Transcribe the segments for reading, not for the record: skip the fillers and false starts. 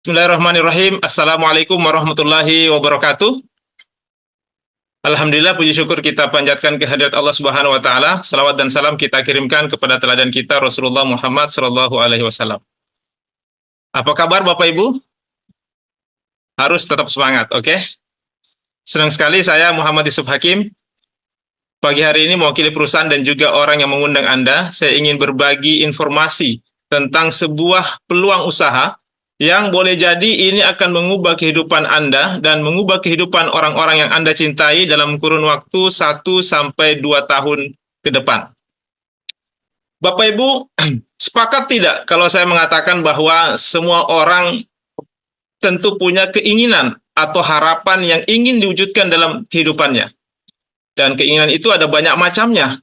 Bismillahirrahmanirrahim. Assalamualaikum warahmatullahi wabarakatuh. Alhamdulillah, puji syukur kita panjatkan kehadirat Allah Subhanahu wa taala. Salawat dan salam kita kirimkan kepada teladan kita Rasulullah Muhammad sallallahu alaihi wasallam. Apa kabar Bapak Ibu? Harus tetap semangat, oke? Senang sekali saya Muhammad Yusuf Hakim. Pagi hari ini mewakili perusahaan dan juga orang yang mengundang Anda, saya ingin berbagi informasi tentang sebuah peluang usaha yang boleh jadi ini akan mengubah kehidupan Anda dan mengubah kehidupan orang-orang yang Anda cintai dalam kurun waktu 1 sampai 2 tahun ke depan. Bapak Ibu, sepakat tidak kalau saya mengatakan bahwa semua orang tentu punya keinginan atau harapan yang ingin diwujudkan dalam kehidupannya. Dan keinginan itu ada banyak macamnya.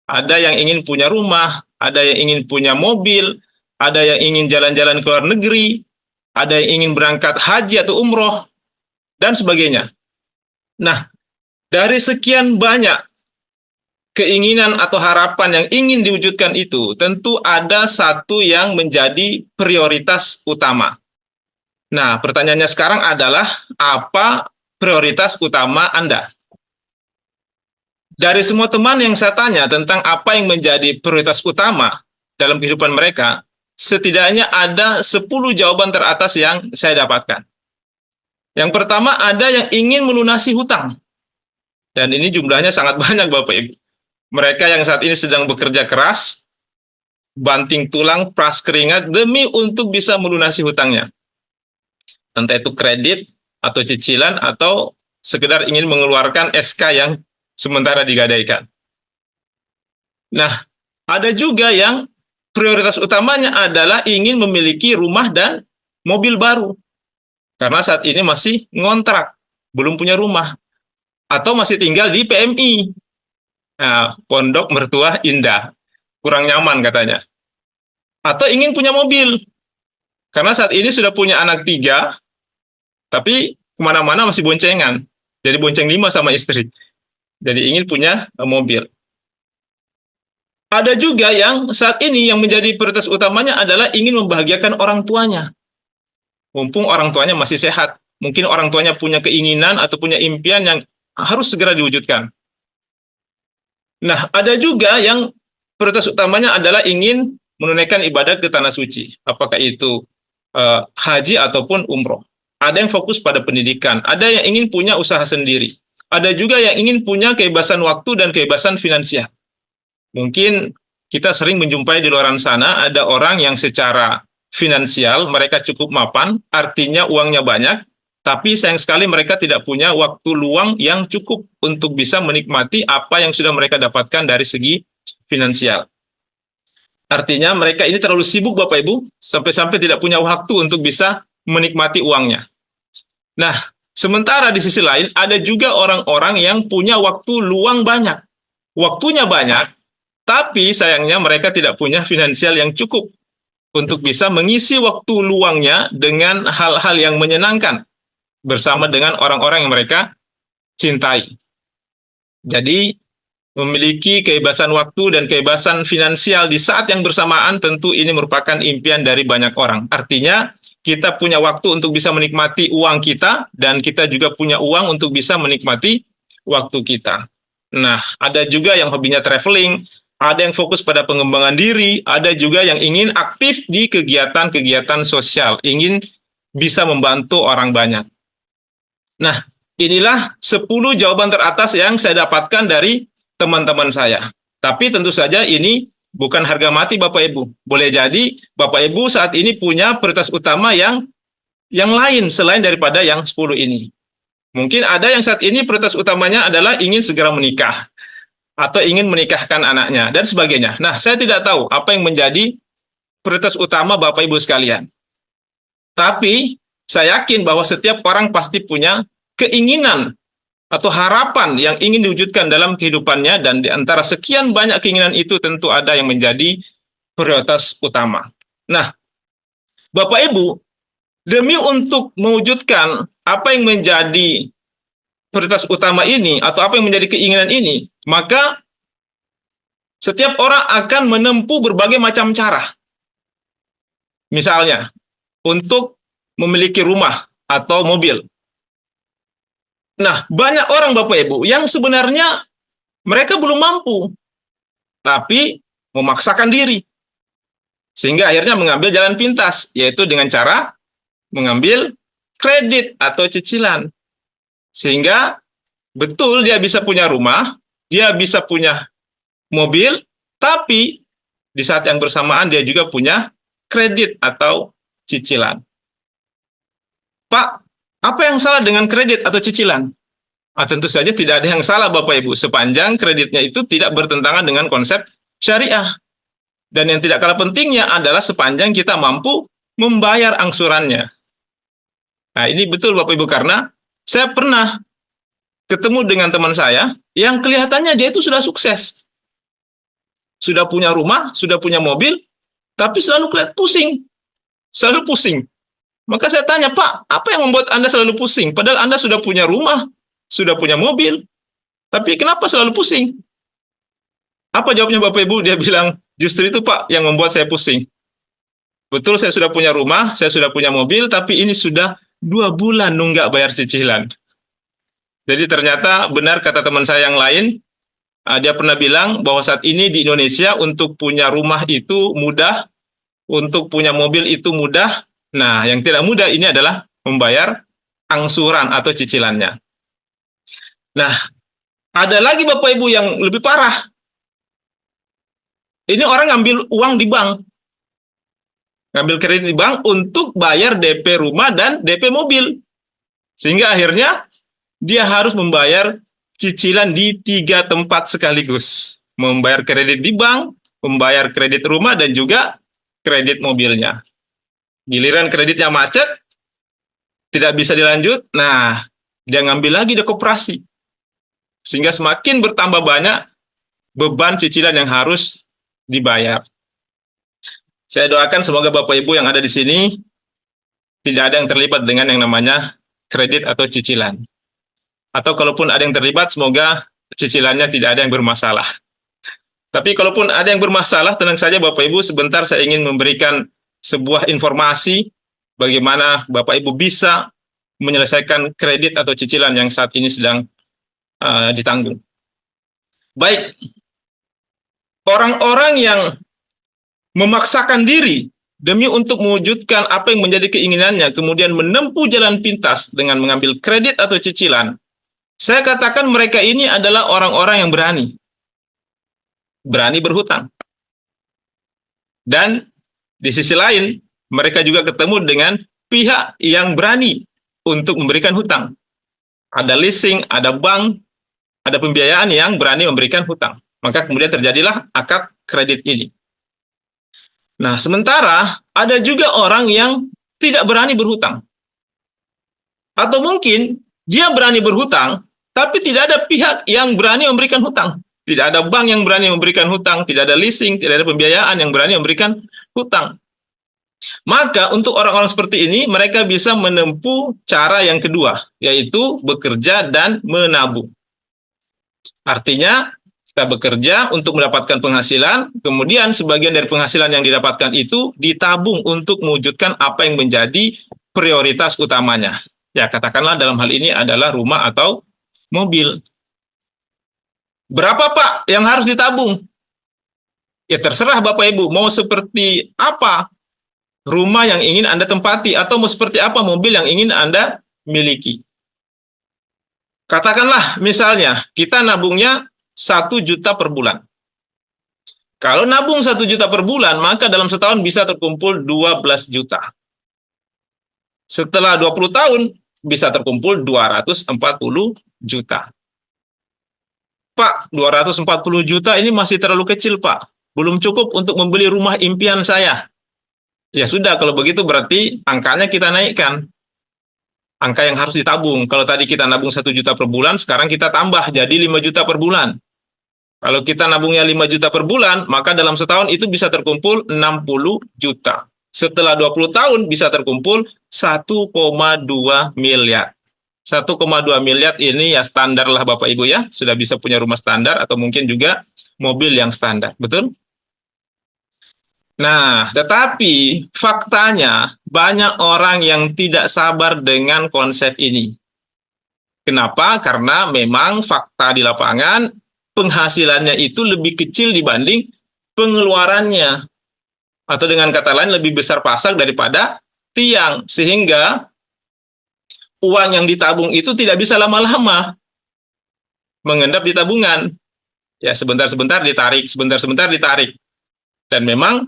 Ada yang ingin punya rumah, ada yang ingin punya mobil, ada yang ingin jalan-jalan ke luar negeri, ada yang ingin berangkat haji atau umroh, dan sebagainya. Nah, dari sekian banyak keinginan atau harapan yang ingin diwujudkan itu, tentu ada satu yang menjadi prioritas utama. Nah, pertanyaannya sekarang adalah, apa prioritas utama Anda? Dari semua teman yang saya tanya tentang apa yang menjadi prioritas utama dalam kehidupan mereka, setidaknya ada 10 jawaban teratas yang saya dapatkan. Yang pertama, ada yang ingin melunasi hutang. Dan ini jumlahnya sangat banyak Bapak Ibu. Mereka yang saat ini sedang bekerja keras, banting tulang, peras keringat, demi untuk bisa melunasi hutangnya. Entah itu kredit, atau cicilan, atau sekedar ingin mengeluarkan SK yang sementara digadaikan. Nah, ada juga yang prioritas utamanya adalah ingin memiliki rumah dan mobil baru. Karena saat ini masih ngontrak, belum punya rumah. Atau masih tinggal di PMI. Nah, Pondok Mertua Indah. Kurang nyaman katanya. Atau ingin punya mobil. Karena saat ini sudah punya anak 3, tapi kemana-mana masih boncengan. Jadi bonceng 5 sama istri. Jadi ingin punya mobil. Ada juga yang saat ini yang menjadi prioritas utamanya adalah ingin membahagiakan orang tuanya. Mumpung orang tuanya masih sehat. Mungkin orang tuanya punya keinginan atau punya impian yang harus segera diwujudkan. Nah, ada juga yang prioritas utamanya adalah ingin menunaikan ibadah ke tanah suci. Apakah itu haji ataupun umroh. Ada yang fokus pada pendidikan. Ada yang ingin punya usaha sendiri. Ada juga yang ingin punya kebebasan waktu dan kebebasan finansial. Mungkin kita sering menjumpai di luar sana ada orang yang secara finansial mereka cukup mapan, artinya uangnya banyak, tapi sayang sekali mereka tidak punya waktu luang yang cukup untuk bisa menikmati apa yang sudah mereka dapatkan dari segi finansial. Artinya mereka ini terlalu sibuk Bapak Ibu, sampai-sampai tidak punya waktu untuk bisa menikmati uangnya. Nah, sementara di sisi lain ada juga orang-orang yang punya waktu luang banyak. Waktunya banyak, tapi sayangnya mereka tidak punya finansial yang cukup untuk bisa mengisi waktu luangnya dengan hal-hal yang menyenangkan bersama dengan orang-orang yang mereka cintai. Jadi, memiliki kebebasan waktu dan kebebasan finansial di saat yang bersamaan tentu ini merupakan impian dari banyak orang. Artinya, kita punya waktu untuk bisa menikmati uang kita dan kita juga punya uang untuk bisa menikmati waktu kita. Nah, ada juga yang hobinya traveling, ada yang fokus pada pengembangan diri, ada juga yang ingin aktif di kegiatan-kegiatan sosial, ingin bisa membantu orang banyak. Nah, inilah 10 jawaban teratas yang saya dapatkan dari teman-teman saya. Tapi tentu saja ini bukan harga mati Bapak Ibu. Boleh jadi Bapak Ibu saat ini punya prioritas utama yang lain selain daripada yang 10 ini. Mungkin ada yang saat ini prioritas utamanya adalah ingin segera menikah atau ingin menikahkan anaknya dan sebagainya. Nah, saya tidak tahu apa yang menjadi prioritas utama Bapak Ibu sekalian. Tapi saya yakin bahwa setiap orang pasti punya keinginan atau harapan yang ingin diwujudkan dalam kehidupannya, dan di antara sekian banyak keinginan itu tentu ada yang menjadi prioritas utama. Nah, Bapak Ibu, demi untuk mewujudkan apa yang menjadi prioritas utama ini, atau apa yang menjadi keinginan ini, maka setiap orang akan menempuh berbagai macam cara. Misalnya, untuk memiliki rumah atau mobil. Nah, banyak orang Bapak Ibu yang sebenarnya mereka belum mampu, tapi memaksakan diri. Sehingga akhirnya mengambil jalan pintas, yaitu dengan cara mengambil kredit atau cicilan. Sehingga betul dia bisa punya rumah, dia bisa punya mobil, tapi di saat yang bersamaan dia juga punya kredit atau cicilan. Pak, apa yang salah dengan kredit atau cicilan? Tentu saja tidak ada yang salah Bapak Ibu, sepanjang kreditnya itu tidak bertentangan dengan konsep syariah. Dan yang tidak kalah pentingnya adalah sepanjang kita mampu membayar angsurannya. Nah, ini betul Bapak Ibu, karena saya pernah ketemu dengan teman saya yang kelihatannya dia itu sudah sukses. Sudah punya rumah, sudah punya mobil, tapi selalu kelihatan pusing. Selalu pusing. Maka saya tanya, Pak, apa yang membuat Anda selalu pusing? Padahal Anda sudah punya rumah, sudah punya mobil, tapi kenapa selalu pusing? Apa jawabnya Bapak Ibu? Dia bilang, justru itu Pak yang membuat saya pusing. Betul, saya sudah punya rumah, saya sudah punya mobil, tapi ini sudah 2 bulan nunggak bayar cicilan. Jadi ternyata benar kata teman saya yang lain, dia pernah bilang bahwa saat ini di Indonesia untuk punya rumah itu mudah, untuk punya mobil itu mudah. Nah, yang tidak mudah ini adalah membayar angsuran atau cicilannya. Nah, ada lagi Bapak Ibu yang lebih parah. Ini orang ngambil uang di bank. Ngambil kredit di bank untuk bayar DP rumah dan DP mobil. Sehingga akhirnya dia harus membayar cicilan di 3 tempat sekaligus. Membayar kredit di bank, membayar kredit rumah, dan juga kredit mobilnya. Giliran kreditnya macet, tidak bisa dilanjut, nah dia ngambil lagi di koperasi. Sehingga semakin bertambah banyak beban cicilan yang harus dibayar. Saya doakan semoga Bapak Ibu yang ada di sini tidak ada yang terlibat dengan yang namanya kredit atau cicilan. Atau kalaupun ada yang terlibat, semoga cicilannya tidak ada yang bermasalah. Tapi kalaupun ada yang bermasalah, tenang saja Bapak Ibu, sebentar saya ingin memberikan sebuah informasi bagaimana Bapak Ibu bisa menyelesaikan kredit atau cicilan yang saat ini sedang ditanggung. Baik, orang-orang yang memaksakan diri demi untuk mewujudkan apa yang menjadi keinginannya, kemudian menempuh jalan pintas dengan mengambil kredit atau cicilan, saya katakan mereka ini adalah orang-orang yang berani. Berani berhutang. Dan di sisi lain, mereka juga ketemu dengan pihak yang berani untuk memberikan hutang. Ada leasing, ada bank, ada pembiayaan yang berani memberikan hutang. Maka kemudian terjadilah akad kredit ini. Nah, sementara ada juga orang yang tidak berani berhutang. Atau mungkin dia berani berhutang, tapi tidak ada pihak yang berani memberikan hutang. Tidak ada bank yang berani memberikan hutang, tidak ada leasing, tidak ada pembiayaan yang berani memberikan hutang. Maka untuk orang-orang seperti ini, mereka bisa menempuh cara yang kedua, yaitu bekerja dan menabung. Artinya, kita bekerja untuk mendapatkan penghasilan, kemudian sebagian dari penghasilan yang didapatkan itu ditabung untuk mewujudkan apa yang menjadi prioritas utamanya. Ya, katakanlah dalam hal ini adalah rumah atau mobil. Berapa Pak yang harus ditabung? Ya terserah Bapak Ibu, mau seperti apa rumah yang ingin Anda tempati, atau mau seperti apa mobil yang ingin Anda miliki. Katakanlah misalnya kita nabungnya 1 juta per bulan. Kalau nabung 1 juta per bulan, maka dalam setahun bisa terkumpul 12 juta. Setelah 20 tahun, bisa terkumpul 240 juta. Pak, 240 juta ini masih terlalu kecil, Pak. Belum cukup untuk membeli rumah impian saya. Ya sudah, kalau begitu berarti angkanya kita naikkan. Angka yang harus ditabung. Kalau tadi kita nabung 1 juta per bulan, sekarang kita tambah jadi 5 juta per bulan. Kalau kita nabungnya 5 juta per bulan, maka dalam setahun itu bisa terkumpul 60 juta. Setelah 20 tahun bisa terkumpul 1,2 miliar. 1,2 miliar ini ya standar lah Bapak Ibu ya. Sudah bisa punya rumah standar atau mungkin juga mobil yang standar. Betul? Nah, tetapi faktanya banyak orang yang tidak sabar dengan konsep ini. Kenapa? Karena memang fakta di lapangan penghasilannya itu lebih kecil dibanding pengeluarannya. Atau dengan kata lain lebih besar pasak daripada tiang. Sehingga uang yang ditabung itu tidak bisa lama-lama mengendap di tabungan. Ya, sebentar-sebentar ditarik, sebentar-sebentar ditarik. Dan memang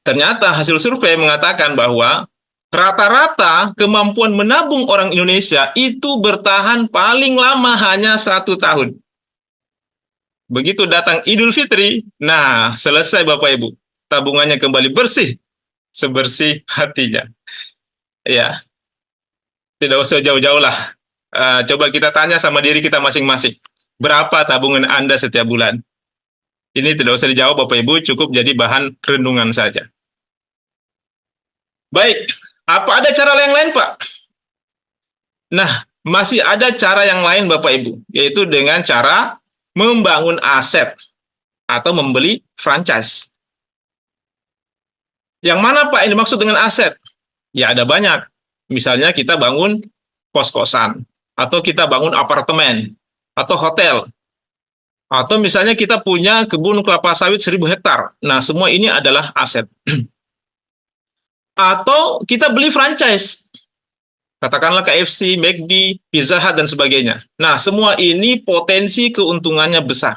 ternyata hasil survei mengatakan bahwa rata-rata kemampuan menabung orang Indonesia itu bertahan paling lama hanya 1 tahun. Begitu datang Idul Fitri, nah selesai Bapak Ibu. Tabungannya kembali bersih, sebersih hatinya. Ya, tidak usah jauh-jauh lah. Coba kita tanya sama diri kita masing-masing. Berapa tabungan Anda setiap bulan? Ini tidak usah dijawab Bapak Ibu, cukup jadi bahan renungan saja. Baik, apa ada cara yang lain Pak? Nah, masih ada cara yang lain Bapak Ibu, yaitu dengan cara membangun aset atau membeli franchise. Yang mana Pak yang dimaksud dengan aset? Ya ada banyak. Misalnya kita bangun kos-kosan, atau kita bangun apartemen, atau hotel, atau misalnya kita punya kebun kelapa sawit 1.000 hektar. Nah, semua ini adalah aset. Atau kita beli franchise, katakanlah KFC, McD, Pizza Hut, dan sebagainya. Nah, semua ini potensi keuntungannya besar.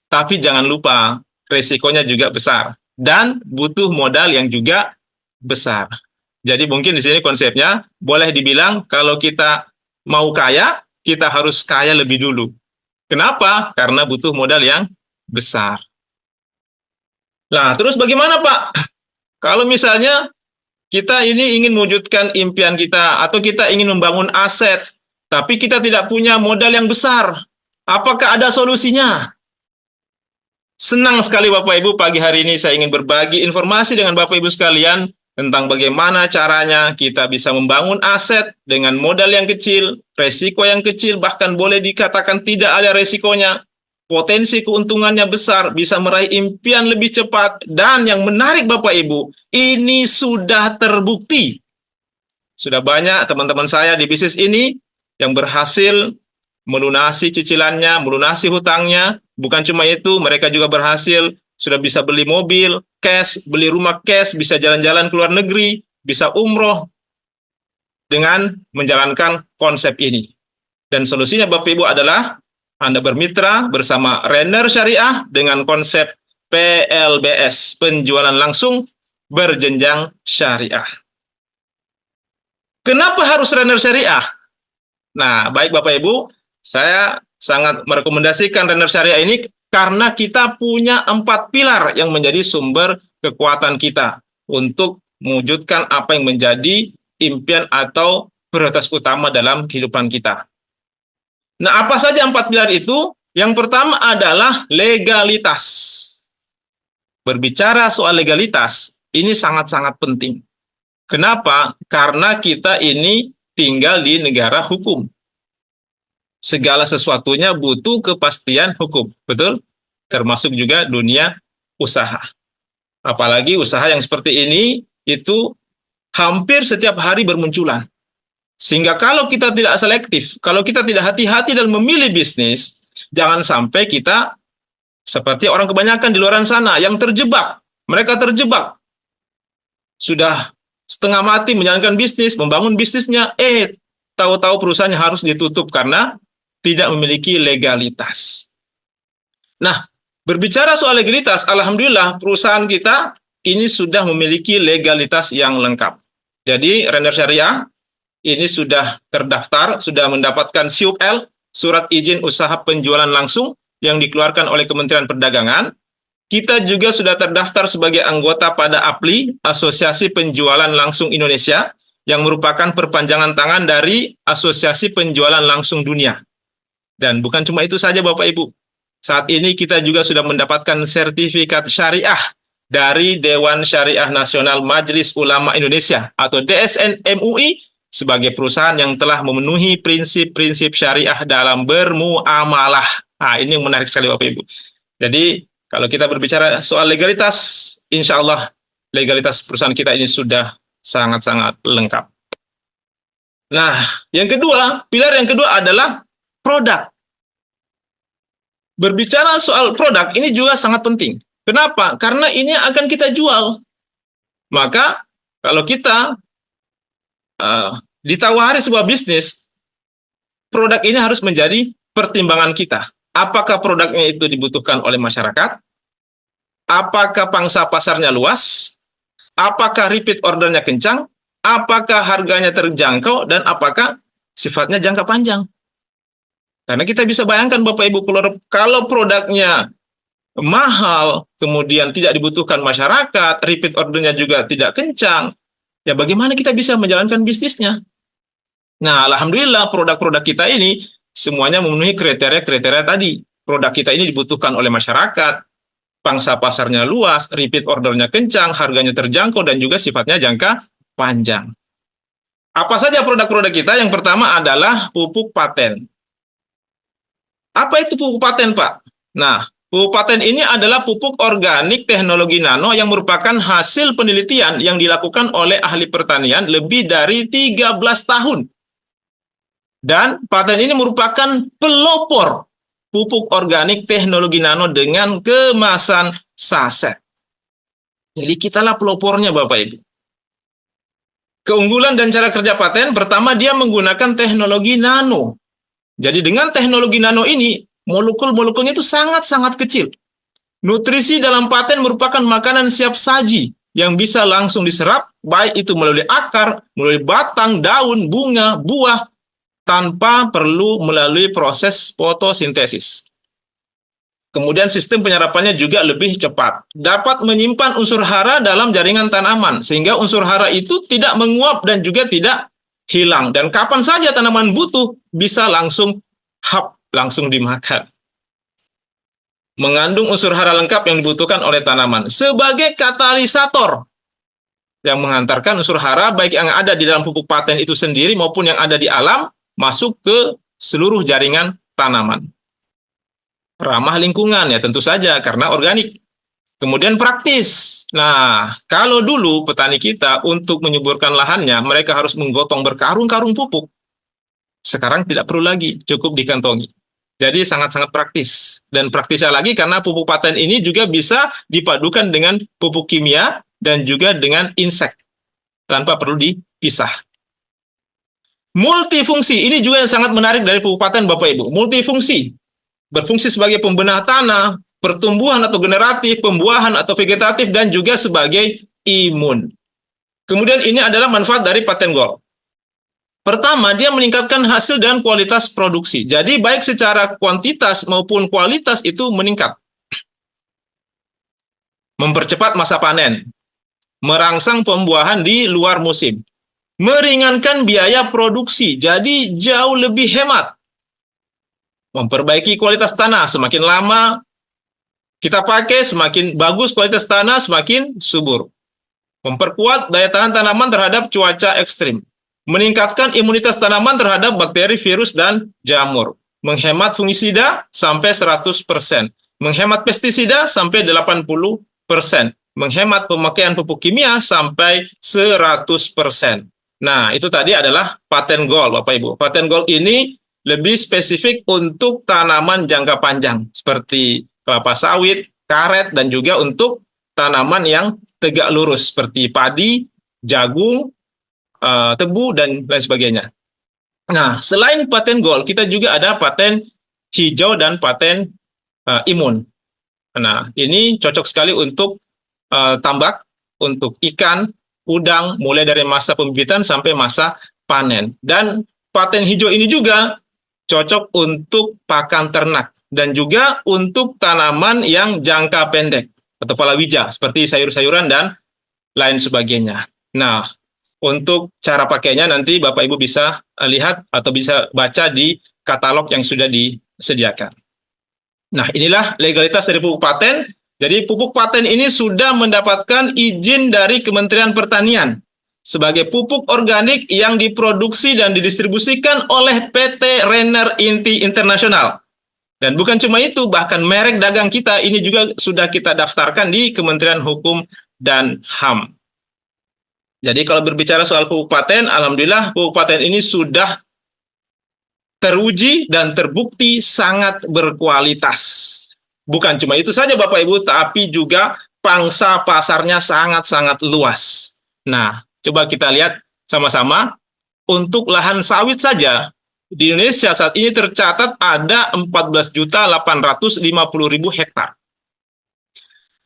Tapi jangan lupa, resikonya juga besar. Dan butuh modal yang juga besar. Jadi mungkin di sini konsepnya, boleh dibilang kalau kita mau kaya, kita harus kaya lebih dulu. Kenapa? Karena butuh modal yang besar. Nah, terus bagaimana Pak? Kalau misalnya kita ini ingin mewujudkan impian kita, atau kita ingin membangun aset, tapi kita tidak punya modal yang besar. Apakah ada solusinya? Senang sekali Bapak Ibu, pagi hari ini saya ingin berbagi informasi dengan Bapak Ibu sekalian tentang bagaimana caranya kita bisa membangun aset dengan modal yang kecil, resiko yang kecil, bahkan boleh dikatakan tidak ada resikonya. Potensi keuntungannya besar, bisa meraih impian lebih cepat, dan yang menarik Bapak Ibu, ini sudah terbukti. Sudah banyak teman-teman saya di bisnis ini yang berhasil melunasi cicilannya, melunasi hutangnya. Bukan cuma itu, mereka juga berhasil sudah bisa beli mobil, cash, beli rumah cash, bisa jalan-jalan ke luar negeri, bisa umroh dengan menjalankan konsep ini. Dan solusinya Bapak Ibu adalah Anda bermitra bersama Renner Syariah dengan konsep PLBS, penjualan langsung berjenjang syariah. Kenapa harus Renner Syariah? Nah, baik Bapak Ibu, saya sangat merekomendasikan Renner Syariah ini karena kita punya 4 pilar yang menjadi sumber kekuatan kita untuk mewujudkan apa yang menjadi impian atau prioritas utama dalam kehidupan kita. Nah, apa saja 4 pilar itu? Yang pertama adalah legalitas. Berbicara soal legalitas, ini sangat-sangat penting. Kenapa? Karena kita ini tinggal di negara hukum. Segala sesuatunya butuh kepastian hukum, betul? Termasuk juga dunia usaha. Apalagi usaha yang seperti ini, itu hampir setiap hari bermunculan. Sehingga kalau kita tidak selektif, kalau kita tidak hati-hati dalam memilih bisnis, jangan sampai kita seperti orang kebanyakan di luar sana yang terjebak. Mereka terjebak. Sudah setengah mati menjalankan bisnis, membangun bisnisnya, tahu-tahu perusahaannya harus ditutup karena tidak memiliki legalitas. Nah, berbicara soal legalitas, alhamdulillah perusahaan kita ini sudah memiliki legalitas yang lengkap. Jadi, Renner Syariah ini sudah terdaftar, sudah mendapatkan SIUPL, Surat Izin Usaha Penjualan Langsung, yang dikeluarkan oleh Kementerian Perdagangan. Kita juga sudah terdaftar sebagai anggota pada APLI, Asosiasi Penjualan Langsung Indonesia, yang merupakan perpanjangan tangan dari Asosiasi Penjualan Langsung Dunia. Dan bukan cuma itu saja Bapak Ibu. Saat ini kita juga sudah mendapatkan sertifikat syariah dari Dewan Syariah Nasional Majelis Ulama Indonesia atau DSN MUI sebagai perusahaan yang telah memenuhi prinsip-prinsip syariah dalam bermuamalah. Nah, ini yang menarik sekali Bapak Ibu. Jadi, kalau kita berbicara soal legalitas, insya Allah legalitas perusahaan kita ini sudah sangat-sangat lengkap. Nah, yang kedua, pilar yang kedua adalah produk. Berbicara soal produk ini juga sangat penting. Kenapa? Karena ini akan kita jual. Maka kalau kita ditawari sebuah bisnis, produk ini harus menjadi pertimbangan kita. Apakah produknya itu dibutuhkan oleh masyarakat? Apakah pangsa pasarnya luas? Apakah repeat ordernya kencang? Apakah harganya terjangkau? Dan apakah sifatnya jangka panjang? Karena kita bisa bayangkan Bapak Ibu, kalau produknya mahal, kemudian tidak dibutuhkan masyarakat, repeat ordernya juga tidak kencang, ya bagaimana kita bisa menjalankan bisnisnya? Nah, alhamdulillah produk-produk kita ini semuanya memenuhi kriteria-kriteria tadi. Produk kita ini dibutuhkan oleh masyarakat, pangsa pasarnya luas, repeat ordernya kencang, harganya terjangkau, dan juga sifatnya jangka panjang. Apa saja produk-produk kita? Yang pertama adalah pupuk paten. Apa itu pupuk paten, Pak? Nah, pupuk paten ini adalah pupuk organik teknologi nano yang merupakan hasil penelitian yang dilakukan oleh ahli pertanian lebih dari 13 tahun. Dan paten ini merupakan pelopor pupuk organik teknologi nano dengan kemasan saset. Jadi kitalah pelopornya, Bapak Ibu. Keunggulan dan cara kerja paten, pertama dia menggunakan teknologi nano. Jadi dengan teknologi nano ini, molekul-molekulnya itu sangat-sangat kecil. Nutrisi dalam paten merupakan makanan siap saji yang bisa langsung diserap, baik itu melalui akar, melalui batang, daun, bunga, buah, tanpa perlu melalui proses fotosintesis. Kemudian sistem penyerapannya juga lebih cepat. Dapat menyimpan unsur hara dalam jaringan tanaman, sehingga unsur hara itu tidak menguap dan juga tidak hilang. Dan kapan saja tanaman butuh, bisa langsung langsung dimakan. Mengandung unsur hara lengkap yang dibutuhkan oleh tanaman. Sebagai katalisator yang menghantarkan unsur hara, baik yang ada di dalam pupuk paten itu sendiri maupun yang ada di alam, masuk ke seluruh jaringan tanaman. Ramah lingkungan, ya tentu saja, karena organik. Kemudian praktis. Nah, kalau dulu petani kita untuk menyuburkan lahannya, mereka harus menggotong berkarung-karung pupuk. Sekarang tidak perlu lagi, cukup dikantongi. Jadi sangat-sangat praktis. Dan praktisnya lagi karena pupuk paten ini juga bisa dipadukan dengan pupuk kimia dan juga dengan insek, tanpa perlu dipisah. Multifungsi, ini juga yang sangat menarik dari pupuk paten, Bapak Ibu. Multifungsi, berfungsi sebagai pembenah tanah, pertumbuhan atau generatif, pembuahan atau vegetatif, dan juga sebagai imun. Kemudian ini adalah manfaat dari paten gold. Pertama, dia meningkatkan hasil dan kualitas produksi. Jadi baik secara kuantitas maupun kualitas itu meningkat. Mempercepat masa panen, merangsang pembuahan di luar musim, meringankan biaya produksi, jadi jauh lebih hemat. Memperbaiki kualitas tanah, semakin lama kita pakai, semakin bagus kualitas tanah, semakin subur. Memperkuat daya tahan tanaman terhadap cuaca ekstrim. Meningkatkan imunitas tanaman terhadap bakteri, virus, dan jamur. Menghemat fungisida sampai 100%. Menghemat pestisida sampai 80%. Menghemat pemakaian pupuk kimia sampai 100%. Nah, itu tadi adalah paten gold, Bapak Ibu. Paten gold ini lebih spesifik untuk tanaman jangka panjang, seperti kelapa sawit, karet, dan juga untuk tanaman yang tegak lurus, seperti padi, jagung, tebu, dan lain sebagainya. Nah, selain paten gold, kita juga ada paten hijau dan paten imun. Nah, ini cocok sekali untuk tambak, untuk ikan, udang, mulai dari masa pembibitan sampai masa panen. Dan paten hijau ini juga cocok untuk pakan ternak, dan juga untuk tanaman yang jangka pendek, atau palawija, seperti sayur-sayuran dan lain sebagainya. Nah, untuk cara pakainya nanti Bapak Ibu bisa lihat atau bisa baca di katalog yang sudah disediakan. Nah, inilah legalitas dari pupuk paten. Jadi pupuk paten ini sudah mendapatkan izin dari Kementerian Pertanian sebagai pupuk organik yang diproduksi dan didistribusikan oleh PT Renner Inti Internasional. Dan bukan cuma itu, bahkan merek dagang kita ini juga sudah kita daftarkan di Kementerian Hukum dan HAM. Jadi kalau berbicara soal pupuk paten, alhamdulillah pupuk paten ini sudah teruji dan terbukti sangat berkualitas. Bukan cuma itu saja Bapak Ibu, tapi juga pangsa pasarnya sangat-sangat luas. Nah, coba kita lihat sama-sama. Untuk lahan sawit saja, di Indonesia saat ini tercatat ada 14.850.000 hektar.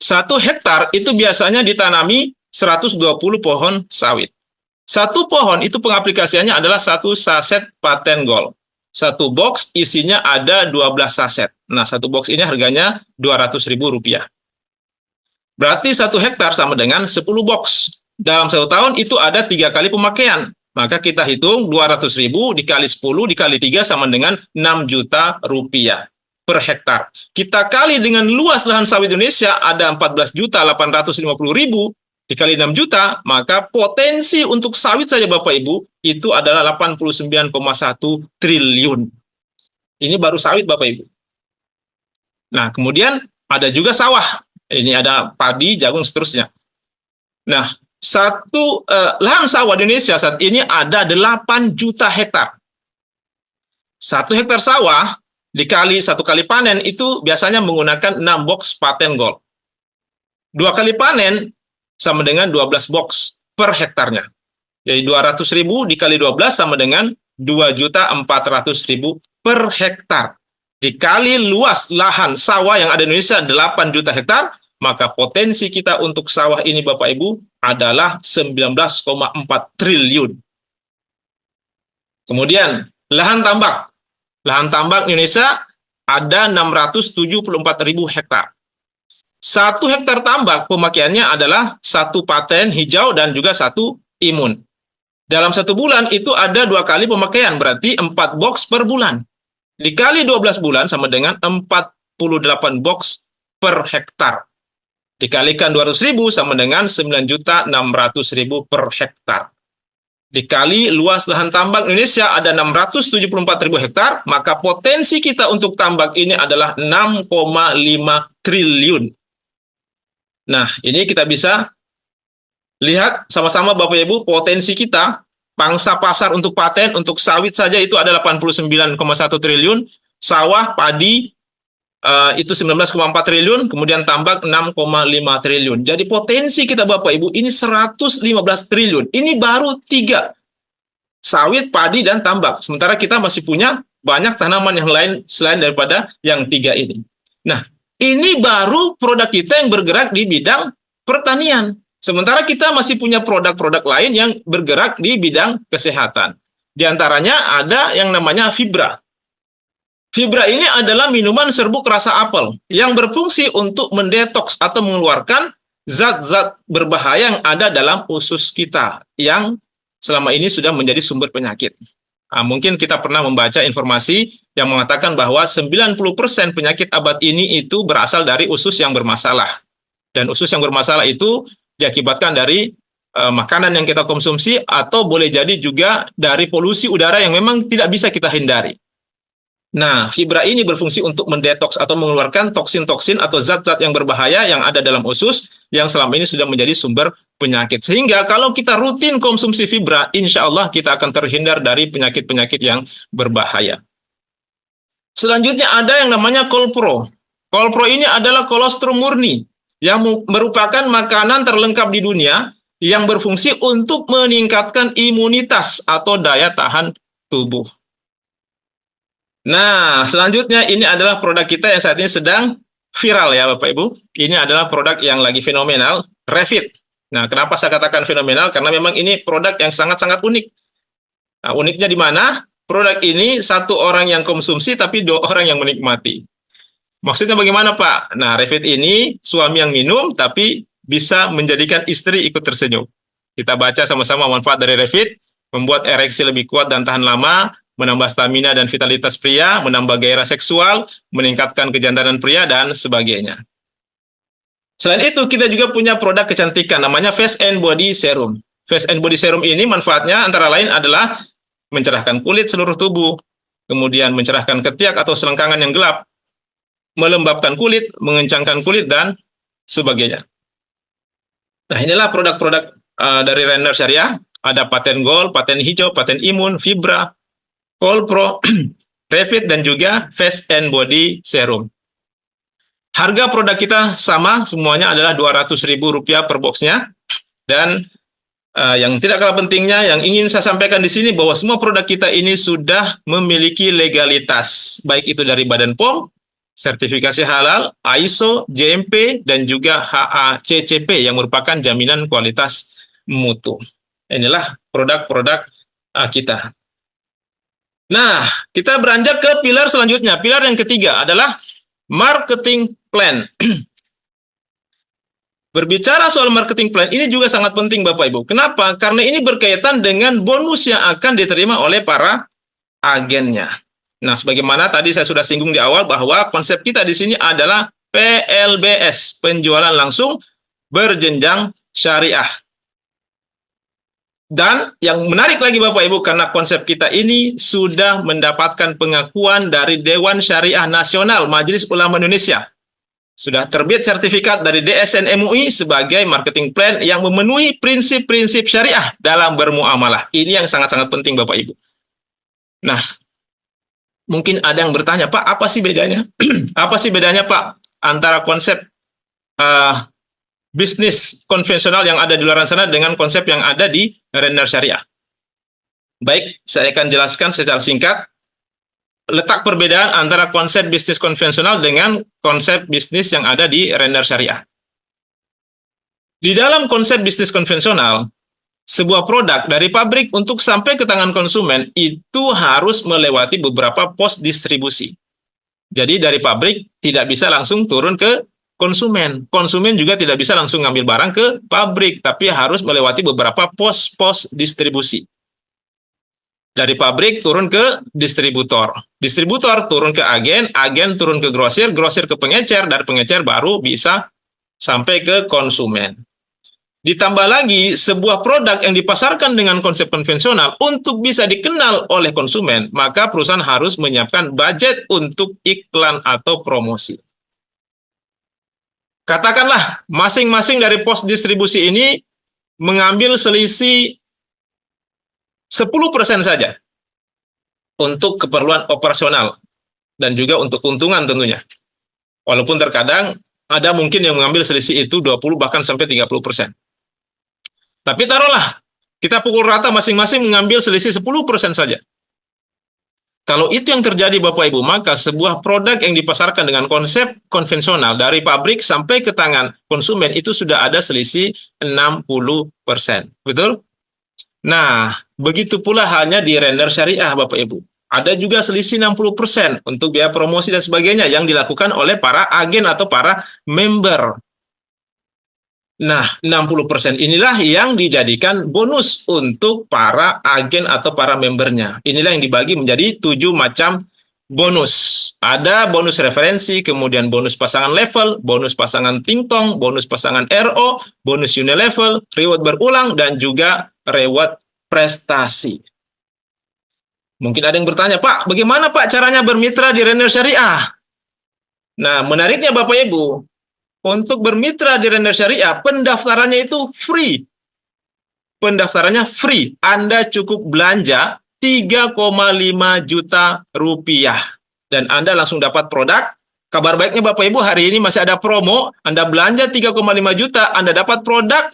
1 hektar itu biasanya ditanami 120 pohon sawit. 1 pohon itu pengaplikasiannya adalah 1 saset paten gold. 1 box isinya ada 12 saset. Nah, 1 box ini harganya Rp200.000. Berarti 1 hektar sama dengan 10 box. Dalam 1 tahun itu ada 3 kali pemakaian. Maka kita hitung 200.000 dikali 10 dikali 3 sama dengan Rp6 juta per hektar. Kita kali dengan luas lahan sawit Indonesia ada 14.850.000 dikali 6 juta, maka potensi untuk sawit saja Bapak Ibu itu adalah 89,1 triliun. Ini baru sawit Bapak Ibu. Nah, kemudian ada juga sawah. Ini ada padi, jagung, seterusnya. Nah, lahan sawah di Indonesia saat ini ada 8 juta hektar. 1 hektar sawah dikali 1 kali panen itu biasanya menggunakan 6 box paten gold. 2 kali panen sama dengan 12 box per hektarnya. Jadi 200.000 dikali 12 sama dengan 2.400.000 per hektar. Dikali luas lahan sawah yang ada di Indonesia 8 juta hektar, maka potensi kita untuk sawah ini Bapak Ibu adalah 19,4 triliun. Kemudian lahan tambak. Lahan tambak Indonesia ada 674.000 hektar. 1 hektar tambak pemakaiannya adalah 1 paten hijau dan juga 1 imun. Dalam 1 bulan itu ada 2 kali pemakaian, berarti 4 box per bulan. Dikali 12 bulan sama dengan 48 box per hektar. Dikalikan 200.000 sama dengan 9.600.000 per hektar. Dikali luas lahan tambak Indonesia ada 674.000 hektar, maka potensi kita untuk tambak ini adalah 6,5 triliun. Nah, ini kita bisa lihat sama-sama Bapak Ibu potensi kita, pangsa pasar untuk paten, untuk sawit saja itu ada 89,1 triliun, sawah, padi, itu 19,4 triliun, kemudian tambak 6,5 triliun. Jadi potensi kita Bapak Ibu ini 115 triliun. Ini baru 3. Sawit, padi, dan tambak. Sementara kita masih punya banyak tanaman yang lain selain daripada yang 3 ini. Nah, ini baru produk kita yang bergerak di bidang pertanian. Sementara kita masih punya produk-produk lain yang bergerak di bidang kesehatan. Di antaranya ada yang namanya Fibra. Fibra ini adalah minuman serbuk rasa apel yang berfungsi untuk mendetoks atau mengeluarkan zat-zat berbahaya yang ada dalam usus kita yang selama ini sudah menjadi sumber penyakit. Nah, mungkin kita pernah membaca informasi yang mengatakan bahwa 90% penyakit abad ini itu berasal dari usus yang bermasalah. Dan usus yang bermasalah itu diakibatkan dari makanan yang kita konsumsi atau boleh jadi juga dari polusi udara yang memang tidak bisa kita hindari. Nah, Fibra ini berfungsi untuk mendetoks atau mengeluarkan toksin-toksin atau zat-zat yang berbahaya yang ada dalam usus yang selama ini sudah menjadi sumber penyakit. Sehingga kalau kita rutin konsumsi Fibra, insya Allah kita akan terhindar dari penyakit-penyakit yang berbahaya. Selanjutnya ada yang namanya Kolpro. Kolpro ini adalah kolostrum murni yang merupakan makanan terlengkap di dunia yang berfungsi untuk meningkatkan imunitas atau daya tahan tubuh. Nah, selanjutnya ini adalah produk kita yang saat ini sedang viral ya Bapak Ibu. Ini adalah produk yang lagi fenomenal, Revit. Nah, kenapa saya katakan fenomenal? Karena memang ini produk yang sangat-sangat unik. Nah, uniknya di mana? Produk ini 1 orang yang konsumsi tapi 2 orang yang menikmati. Maksudnya bagaimana Pak? Nah, Revit ini suami yang minum tapi bisa menjadikan istri ikut tersenyum. Kita baca sama-sama manfaat dari Revit, membuat ereksi lebih kuat dan tahan lama, menambah stamina dan vitalitas pria, menambah gairah seksual, meningkatkan kejantanan pria, dan sebagainya. Selain itu, kita juga punya produk kecantikan, namanya Face and Body Serum. Face and Body Serum ini manfaatnya antara lain adalah mencerahkan kulit seluruh tubuh, kemudian mencerahkan ketiak atau selengkangan yang gelap, melembabkan kulit, mengencangkan kulit, dan sebagainya. Nah, inilah produk-produk dari Rainer Syariah. Ada paten gold, paten hijau, paten imun, fibra, Colpro, Revit, dan juga Face and Body Serum. Harga produk kita sama, semuanya adalah Rp200.000 per boxnya. Dan yang tidak kalah pentingnya, yang ingin saya sampaikan di sini bahwa semua produk kita ini sudah memiliki legalitas, baik itu dari Badan POM, sertifikasi halal, ISO, GMP, dan juga HACCP yang merupakan jaminan kualitas mutu. Inilah produk-produk kita. Nah, kita beranjak ke pilar selanjutnya. Pilar yang ketiga adalah marketing plan. Berbicara soal marketing plan, ini juga sangat penting Bapak Ibu. Kenapa? Karena ini berkaitan dengan bonus yang akan diterima oleh para agennya. Nah, sebagaimana tadi saya sudah singgung di awal bahwa konsep kita di sini adalah PLBS, penjualan langsung berjenjang syariah. Dan yang menarik lagi Bapak Ibu, karena konsep kita ini sudah mendapatkan pengakuan dari Dewan Syariah Nasional Majelis Ulama Indonesia. Sudah terbit sertifikat dari DSN MUI sebagai marketing plan yang memenuhi prinsip-prinsip syariah dalam bermuamalah. Ini yang sangat-sangat penting Bapak Ibu. Nah, mungkin ada yang bertanya, Pak, apa sih bedanya? Apa sih bedanya Pak antara konsep bisnis konvensional yang ada di luar sana dengan konsep yang ada di Rainer Syariah? Baik, saya akan jelaskan secara singkat letak perbedaan antara konsep bisnis konvensional dengan konsep bisnis yang ada di Rainer Syariah. Di dalam konsep bisnis konvensional, sebuah produk dari pabrik untuk sampai ke tangan konsumen itu harus melewati beberapa pos distribusi. Jadi dari pabrik tidak bisa langsung turun ke konsumen. Konsumen juga tidak bisa langsung ngambil barang ke pabrik, tapi harus melewati beberapa pos-pos distribusi. Dari pabrik turun ke distributor. Distributor turun ke agen, agen turun ke grosir, grosir ke pengecer, dari pengecer baru bisa sampai ke konsumen. Ditambah lagi, sebuah produk yang dipasarkan dengan konsep konvensional untuk bisa dikenal oleh konsumen, maka perusahaan harus menyiapkan budget untuk iklan atau promosi. Katakanlah, masing-masing dari pos distribusi ini mengambil selisih 10% saja untuk keperluan operasional dan juga untuk keuntungan tentunya. Walaupun terkadang ada mungkin yang mengambil selisih itu 20 bahkan sampai 30%. Tapi taruhlah kita pukul rata masing-masing mengambil selisih 10% saja. Kalau itu yang terjadi Bapak Ibu, maka sebuah produk yang dipasarkan dengan konsep konvensional dari pabrik sampai ke tangan konsumen itu sudah ada selisih 60%. Betul? Nah, begitu pula halnya di Rainer Syariah, Bapak Ibu. Ada juga selisih 60% untuk biaya promosi dan sebagainya yang dilakukan oleh para agen atau para member. Nah, 60% inilah yang dijadikan bonus untuk para agen atau para membernya. Inilah yang dibagi menjadi 7 macam bonus. Ada bonus referensi, kemudian bonus pasangan level, bonus pasangan tingtong, bonus pasangan RO, bonus unilevel, reward berulang, dan juga reward prestasi. Mungkin ada yang bertanya, Pak, bagaimana Pak caranya bermitra di Rainer Syariah? Nah, menariknya Bapak Ibu, untuk bermitra di Rainer Syariah, pendaftarannya itu free. Pendaftarannya free. Anda cukup belanja 3,5 juta rupiah. Dan Anda langsung dapat produk. Kabar baiknya Bapak Ibu, hari ini masih ada promo. Anda belanja 3,5 juta, Anda dapat produk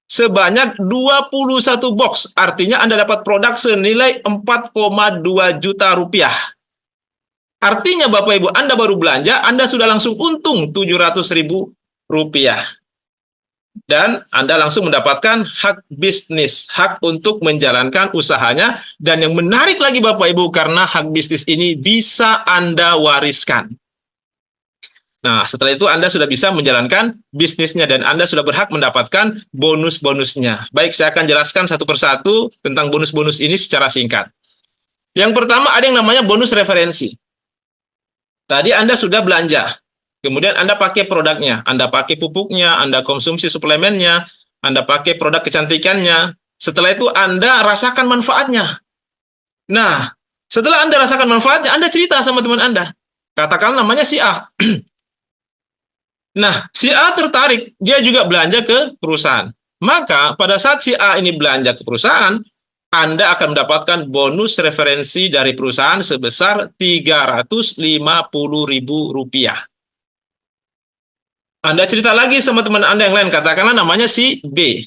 sebanyak 21 box. Artinya Anda dapat produk senilai 4,2 juta rupiah. Artinya Bapak Ibu, Anda baru belanja, Anda sudah langsung untung 700.000 rupiah. Dan Anda langsung mendapatkan hak bisnis, hak untuk menjalankan usahanya. Dan yang menarik lagi Bapak Ibu, karena hak bisnis ini bisa Anda wariskan. Nah, setelah itu Anda sudah bisa menjalankan bisnisnya dan Anda sudah berhak mendapatkan bonus-bonusnya. Baik, saya akan jelaskan satu persatu tentang bonus-bonus ini secara singkat. Yang pertama ada yang namanya bonus referensi. Tadi Anda sudah belanja, kemudian Anda pakai produknya, Anda pakai pupuknya, Anda konsumsi suplemennya, Anda pakai produk kecantikannya. Setelah itu Anda rasakan manfaatnya. Nah, setelah Anda rasakan manfaatnya, Anda cerita sama teman Anda. Katakan namanya si A. Nah, si A tertarik, dia juga belanja ke perusahaan. Maka pada saat si A ini belanja ke perusahaan, Anda akan mendapatkan bonus referensi dari perusahaan sebesar Rp350.000. Anda cerita lagi sama teman Anda yang lain, katakanlah namanya si B.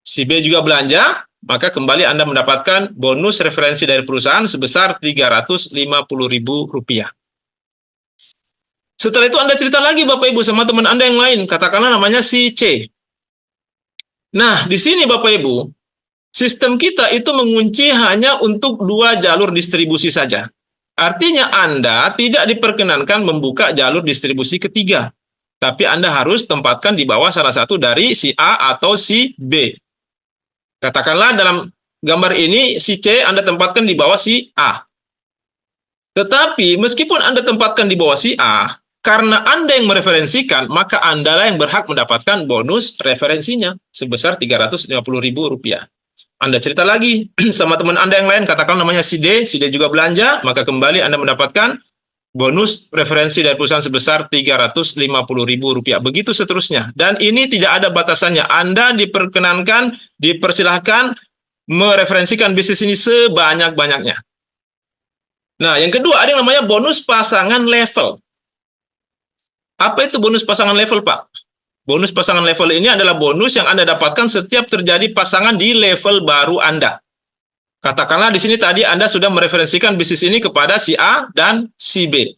Si B juga belanja, maka kembali Anda mendapatkan bonus referensi dari perusahaan sebesar Rp350.000. Setelah itu Anda cerita lagi Bapak Ibu sama teman Anda yang lain, katakanlah namanya si C. Nah, di sini Bapak Ibu, sistem kita itu mengunci hanya untuk 2 jalur distribusi saja. Artinya Anda tidak diperkenankan membuka jalur distribusi ketiga. Tapi Anda harus tempatkan di bawah salah satu dari si A atau si B. Katakanlah dalam gambar ini si C Anda tempatkan di bawah si A. Tetapi meskipun Anda tempatkan di bawah si A, karena Anda yang mereferensikan, maka Anda lah yang berhak mendapatkan bonus referensinya sebesar Rp350.000. Anda cerita lagi sama teman Anda yang lain, katakan namanya si D juga belanja, maka kembali Anda mendapatkan bonus referensi dari perusahaan sebesar Rp350.000. Begitu seterusnya. Dan ini tidak ada batasannya. Anda dipersilahkan mereferensikan bisnis ini sebanyak-banyaknya. Nah, yang kedua ada yang namanya bonus pasangan level. Apa itu bonus pasangan level, Pak? Bonus pasangan level ini adalah bonus yang Anda dapatkan setiap terjadi pasangan di level baru Anda. Katakanlah di sini tadi Anda sudah mereferensikan bisnis ini kepada si A dan si B.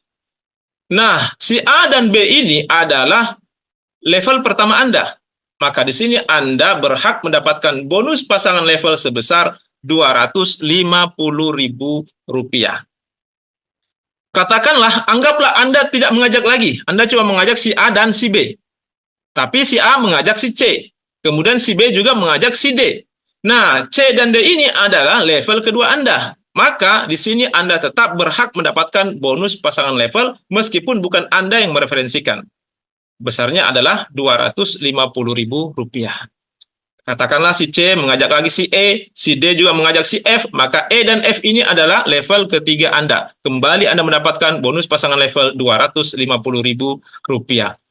Nah, si A dan B ini adalah level pertama Anda. Maka di sini Anda berhak mendapatkan bonus pasangan level sebesar Rp250.000. Katakanlah, anggaplah Anda tidak mengajak lagi. Anda cuma mengajak si A dan si B. Tapi si A mengajak si C. Kemudian si B juga mengajak si D. Nah, C dan D ini adalah level kedua Anda. Maka di sini Anda tetap berhak mendapatkan bonus pasangan level meskipun bukan Anda yang mereferensikan. Besarnya adalah Rp250.000. Katakanlah si C mengajak lagi si E, si D juga mengajak si F, maka E dan F ini adalah level ketiga Anda. Kembali Anda mendapatkan bonus pasangan level Rp250.000.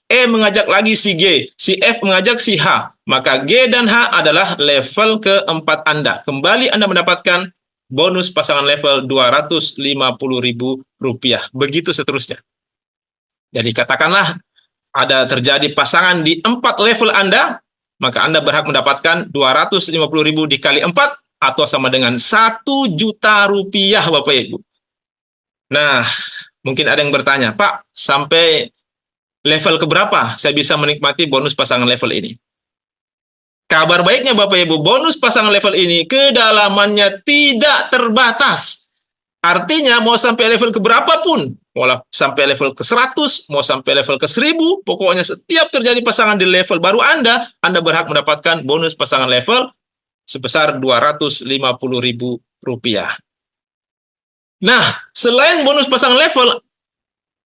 E mengajak lagi si G, si F mengajak si H, maka G dan H adalah level keempat Anda. Kembali Anda mendapatkan bonus pasangan level Rp250.000. Begitu seterusnya. Jadi katakanlah ada terjadi pasangan di 4 level Anda, maka Anda berhak mendapatkan Rp250.000 dikali 4 atau sama dengan Rp1.000.000, Bapak Ibu. Nah, mungkin ada yang bertanya, Pak, sampai level keberapa saya bisa menikmati bonus pasangan level ini? Kabar baiknya Bapak Ibu, bonus pasangan level ini kedalamannya tidak terbatas. Artinya mau sampai level keberapa pun, mau sampai level ke 100, mau sampai level ke 1000, pokoknya setiap terjadi pasangan di level baru Anda berhak mendapatkan bonus pasangan level sebesar Rp250.000. Nah, selain bonus pasangan level,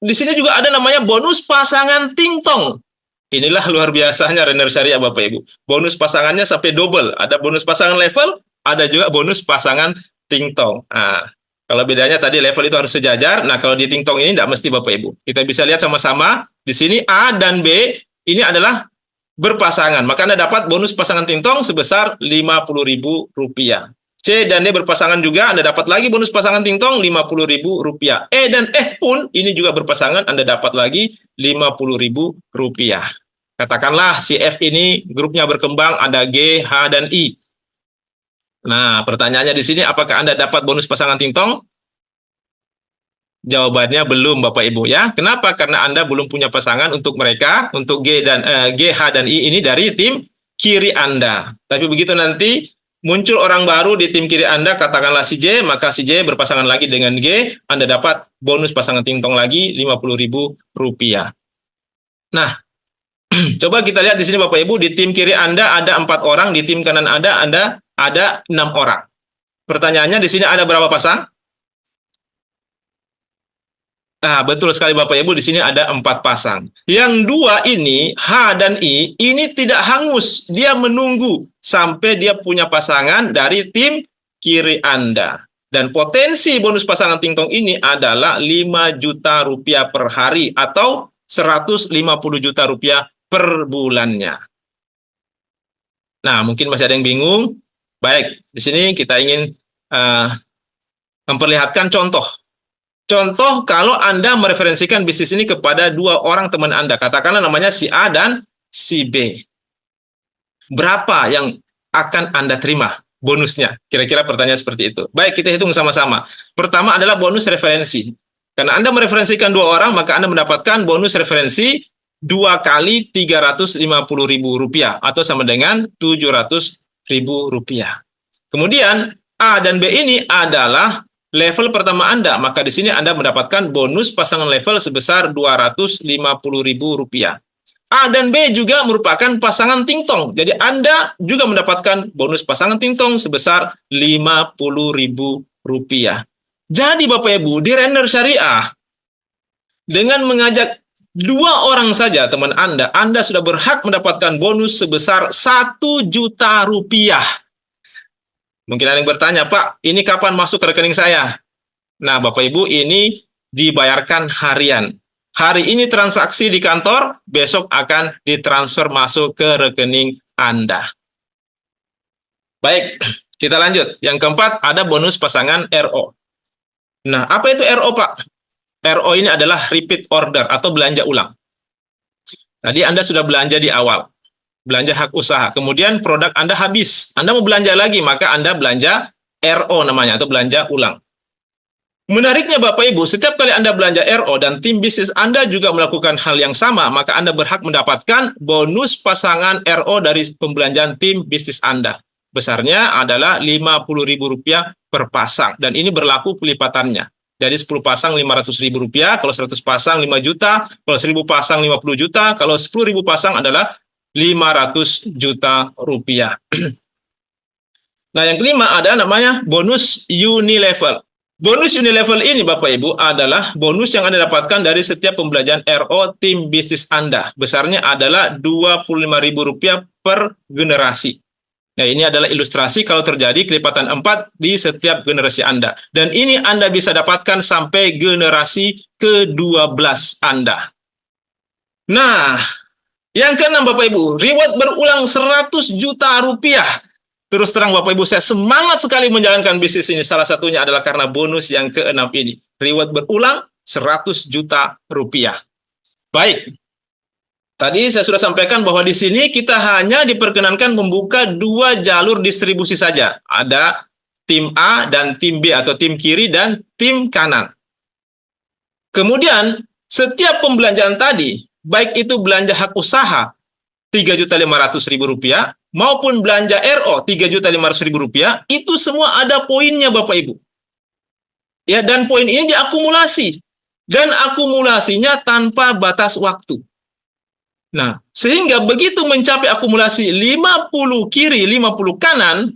di sini juga ada namanya bonus pasangan tingtong. Inilah luar biasanya Renner Syariah Bapak Ibu. Bonus pasangannya sampai double. Ada bonus pasangan level, ada juga bonus pasangan tingtong. Nah, kalau bedanya tadi level itu harus sejajar. Nah, kalau di tingtong ini tidak mesti Bapak Ibu. Kita bisa lihat sama-sama. Di sini A dan B ini adalah berpasangan. Maka Anda dapat bonus pasangan tingtong sebesar Rp50.000. C dan D berpasangan juga, Anda dapat lagi bonus pasangan tingtong Rp50.000. E dan F pun ini juga berpasangan, Anda dapat lagi Rp50.000. Katakanlah si F ini grupnya berkembang, ada G, H, dan I. Nah, pertanyaannya di sini, apakah Anda dapat bonus pasangan tingtong? Jawabannya belum, Bapak Ibu ya. Kenapa? Karena Anda belum punya pasangan untuk mereka, untuk G, H, dan I ini dari tim kiri Anda. Tapi begitu nanti muncul orang baru di tim kiri Anda, katakanlah si J, maka si J berpasangan lagi dengan G, Anda dapat bonus pasangan tingtong lagi Rp50.000. Nah, coba kita lihat di sini Bapak Ibu, di tim kiri Anda ada 4 orang, di tim kanan Anda ada 6 orang. Pertanyaannya di sini ada berapa pasang? Nah, betul sekali Bapak Ibu, di sini ada 4 pasang. Yang 2 ini, H dan I, ini tidak hangus. Dia menunggu sampai dia punya pasangan dari tim kiri Anda. Dan potensi bonus pasangan tingtong ini adalah Rp5 juta per hari atau 150 juta rupiah per bulannya. Nah, mungkin masih ada yang bingung. Baik, di sini kita ingin memperlihatkan contoh. Contoh kalau Anda mereferensikan bisnis ini kepada dua orang teman Anda, katakanlah namanya si A dan si B. Berapa yang akan Anda terima bonusnya? Kira-kira pertanyaan seperti itu. Baik, kita hitung sama-sama. Pertama adalah bonus referensi. Karena Anda mereferensikan dua orang, maka Anda mendapatkan bonus referensi 2 kali Rp350.000 atau sama dengan Rp700.000. Kemudian A dan B ini adalah level pertama Anda, maka di sini Anda mendapatkan bonus pasangan level sebesar Rp250.000. A dan B juga merupakan pasangan tingtong. Jadi Anda juga mendapatkan bonus pasangan tingtong sebesar Rp50.000. Jadi Bapak Ibu, di Render Syariah, dengan mengajak dua orang saja teman Anda sudah berhak mendapatkan bonus sebesar Rp1 juta. Mungkin ada yang bertanya, Pak, ini kapan masuk ke rekening saya? Nah, Bapak Ibu, ini dibayarkan harian. Hari ini transaksi di kantor, besok akan ditransfer masuk ke rekening Anda. Baik, kita lanjut. Yang keempat, ada bonus pasangan RO. Nah, apa itu RO, Pak? RO ini adalah repeat order atau belanja ulang. Tadi Anda sudah belanja di awal. Belanja hak usaha. Kemudian produk Anda habis. Anda mau belanja lagi, maka Anda belanja RO namanya, atau belanja ulang. Menariknya Bapak Ibu, setiap kali Anda belanja RO dan tim bisnis Anda juga melakukan hal yang sama, maka Anda berhak mendapatkan bonus pasangan RO dari pembelanjaan tim bisnis Anda. Besarnya adalah Rp50.000 per pasang. Dan ini berlaku pelipatannya. Jadi 10 pasang Rp500.000, kalau 100 pasang 5 juta, kalau 1000 pasang 50 juta, kalau 10.000 pasang adalah Rp500 juta. Nah, yang kelima ada namanya bonus unilevel. Bonus unilevel ini Bapak Ibu adalah bonus yang Anda dapatkan dari setiap pembelanjaan RO tim bisnis Anda. Besarnya adalah Rp25.000 per generasi. Nah, ini adalah ilustrasi kalau terjadi kelipatan 4 di setiap generasi Anda. Dan ini Anda bisa dapatkan sampai generasi ke-12 Anda. Nah, yang keenam Bapak Ibu, reward berulang Rp100 juta. Terus terang Bapak Ibu, saya semangat sekali menjalankan bisnis ini. Salah satunya adalah karena bonus yang keenam ini. Reward berulang Rp100 juta. Baik. Tadi saya sudah sampaikan bahwa di sini kita hanya diperkenankan membuka 2 jalur distribusi saja. Ada tim A dan tim B atau tim kiri dan tim kanan. Kemudian setiap pembelanjaan tadi, baik itu belanja hak usaha Rp3.500.000 maupun belanja RO Rp3.500.000, itu semua ada poinnya Bapak Ibu. Ya, dan poin ini diakumulasi. Dan akumulasinya tanpa batas waktu. Nah, sehingga begitu mencapai akumulasi 50 kiri, 50 kanan,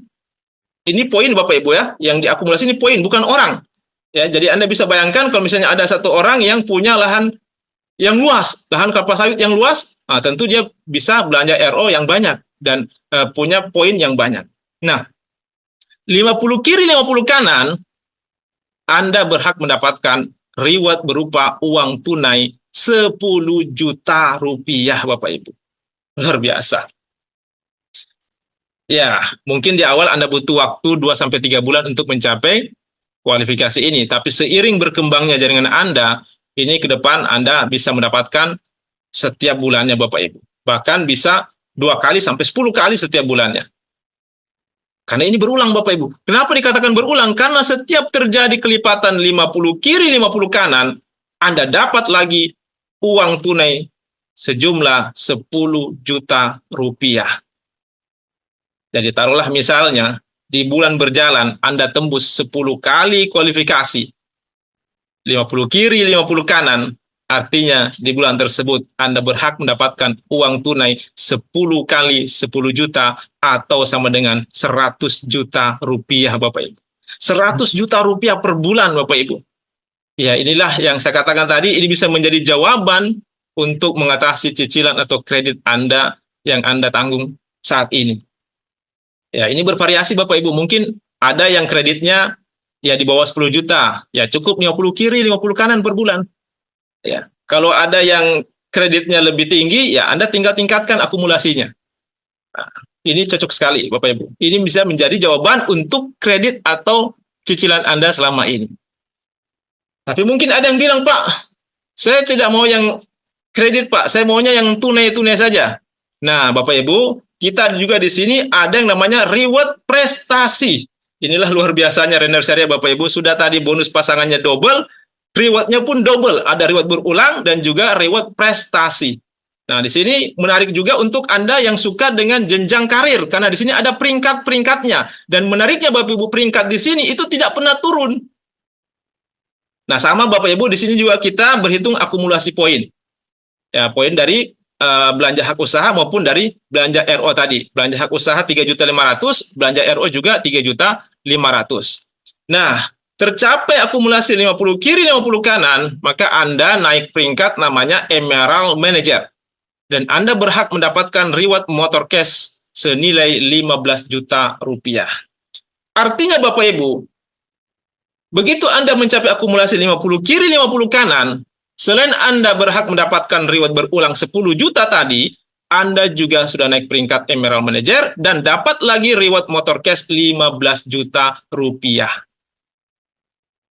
ini poin Bapak Ibu ya, yang diakumulasi ini poin, bukan orang. Ya, jadi Anda bisa bayangkan kalau misalnya ada satu orang yang punya lahan yang luas, lahan kelapa sawit yang luas, nah, tentu dia bisa belanja RO yang banyak dan punya poin yang banyak. Nah, 50 kiri, 50 kanan, Anda berhak mendapatkan reward berupa uang tunai Rp10 juta, Bapak Ibu. Luar biasa. Ya, mungkin di awal Anda butuh waktu 2-3 bulan untuk mencapai kualifikasi ini, tapi seiring berkembangnya jaringan Anda, ini ke depan Anda bisa mendapatkan setiap bulannya Bapak Ibu. Bahkan bisa 2 kali sampai 10 kali setiap bulannya. Karena ini berulang Bapak Ibu. Kenapa dikatakan berulang? Karena setiap terjadi kelipatan 50 kiri, 50 kanan, Anda dapat lagi uang tunai sejumlah Rp10 juta. Jadi taruhlah misalnya, di bulan berjalan Anda tembus 10 kali kualifikasi, 50 kiri, 50 kanan, artinya di bulan tersebut Anda berhak mendapatkan uang tunai 10 kali 10 juta atau sama dengan Rp100 juta Bapak Ibu. Rp100 juta per bulan Bapak Ibu. Ya, inilah yang saya katakan tadi, ini bisa menjadi jawaban untuk mengatasi cicilan atau kredit Anda yang Anda tanggung saat ini. Ya, ini bervariasi Bapak Ibu. Mungkin ada yang kreditnya ya di bawah 10 juta, ya cukup 50 kiri, 50 kanan per bulan. Ya, kalau ada yang kreditnya lebih tinggi, ya Anda tinggal tingkatkan akumulasinya. Nah, ini cocok sekali, Bapak Ibu. Ini bisa menjadi jawaban untuk kredit atau cicilan Anda selama ini. Tapi mungkin ada yang bilang, Pak, saya tidak mau yang kredit, Pak. Saya maunya yang tunai-tunai saja. Nah, Bapak Ibu, kita juga di sini ada yang namanya reward prestasi. Inilah luar biasanya Renner Syariah, Bapak Ibu. Sudah tadi bonus pasangannya double, rewardnya pun double. Ada reward berulang dan juga reward prestasi. Nah, di sini menarik juga untuk Anda yang suka dengan jenjang karir, karena di sini ada peringkat-peringkatnya. Dan menariknya Bapak Ibu, peringkat di sini itu tidak pernah turun. Nah, sama Bapak Ibu, di sini juga kita berhitung akumulasi poin. Ya, poin dari belanja hak usaha maupun dari belanja RO tadi. Belanja hak usaha 3.500.000, belanja RO juga 3.500.000. Nah, tercapai akumulasi 50 kiri 50 kanan, maka Anda naik peringkat namanya Emerald Manager. Dan Anda berhak mendapatkan reward motor cash senilai 15 juta rupiah. Artinya Bapak Ibu, begitu Anda mencapai akumulasi 50 kiri 50 kanan, selain Anda berhak mendapatkan reward berulang 10 juta tadi, Anda juga sudah naik peringkat Emerald Manager dan dapat lagi reward motor cash 15 juta rupiah.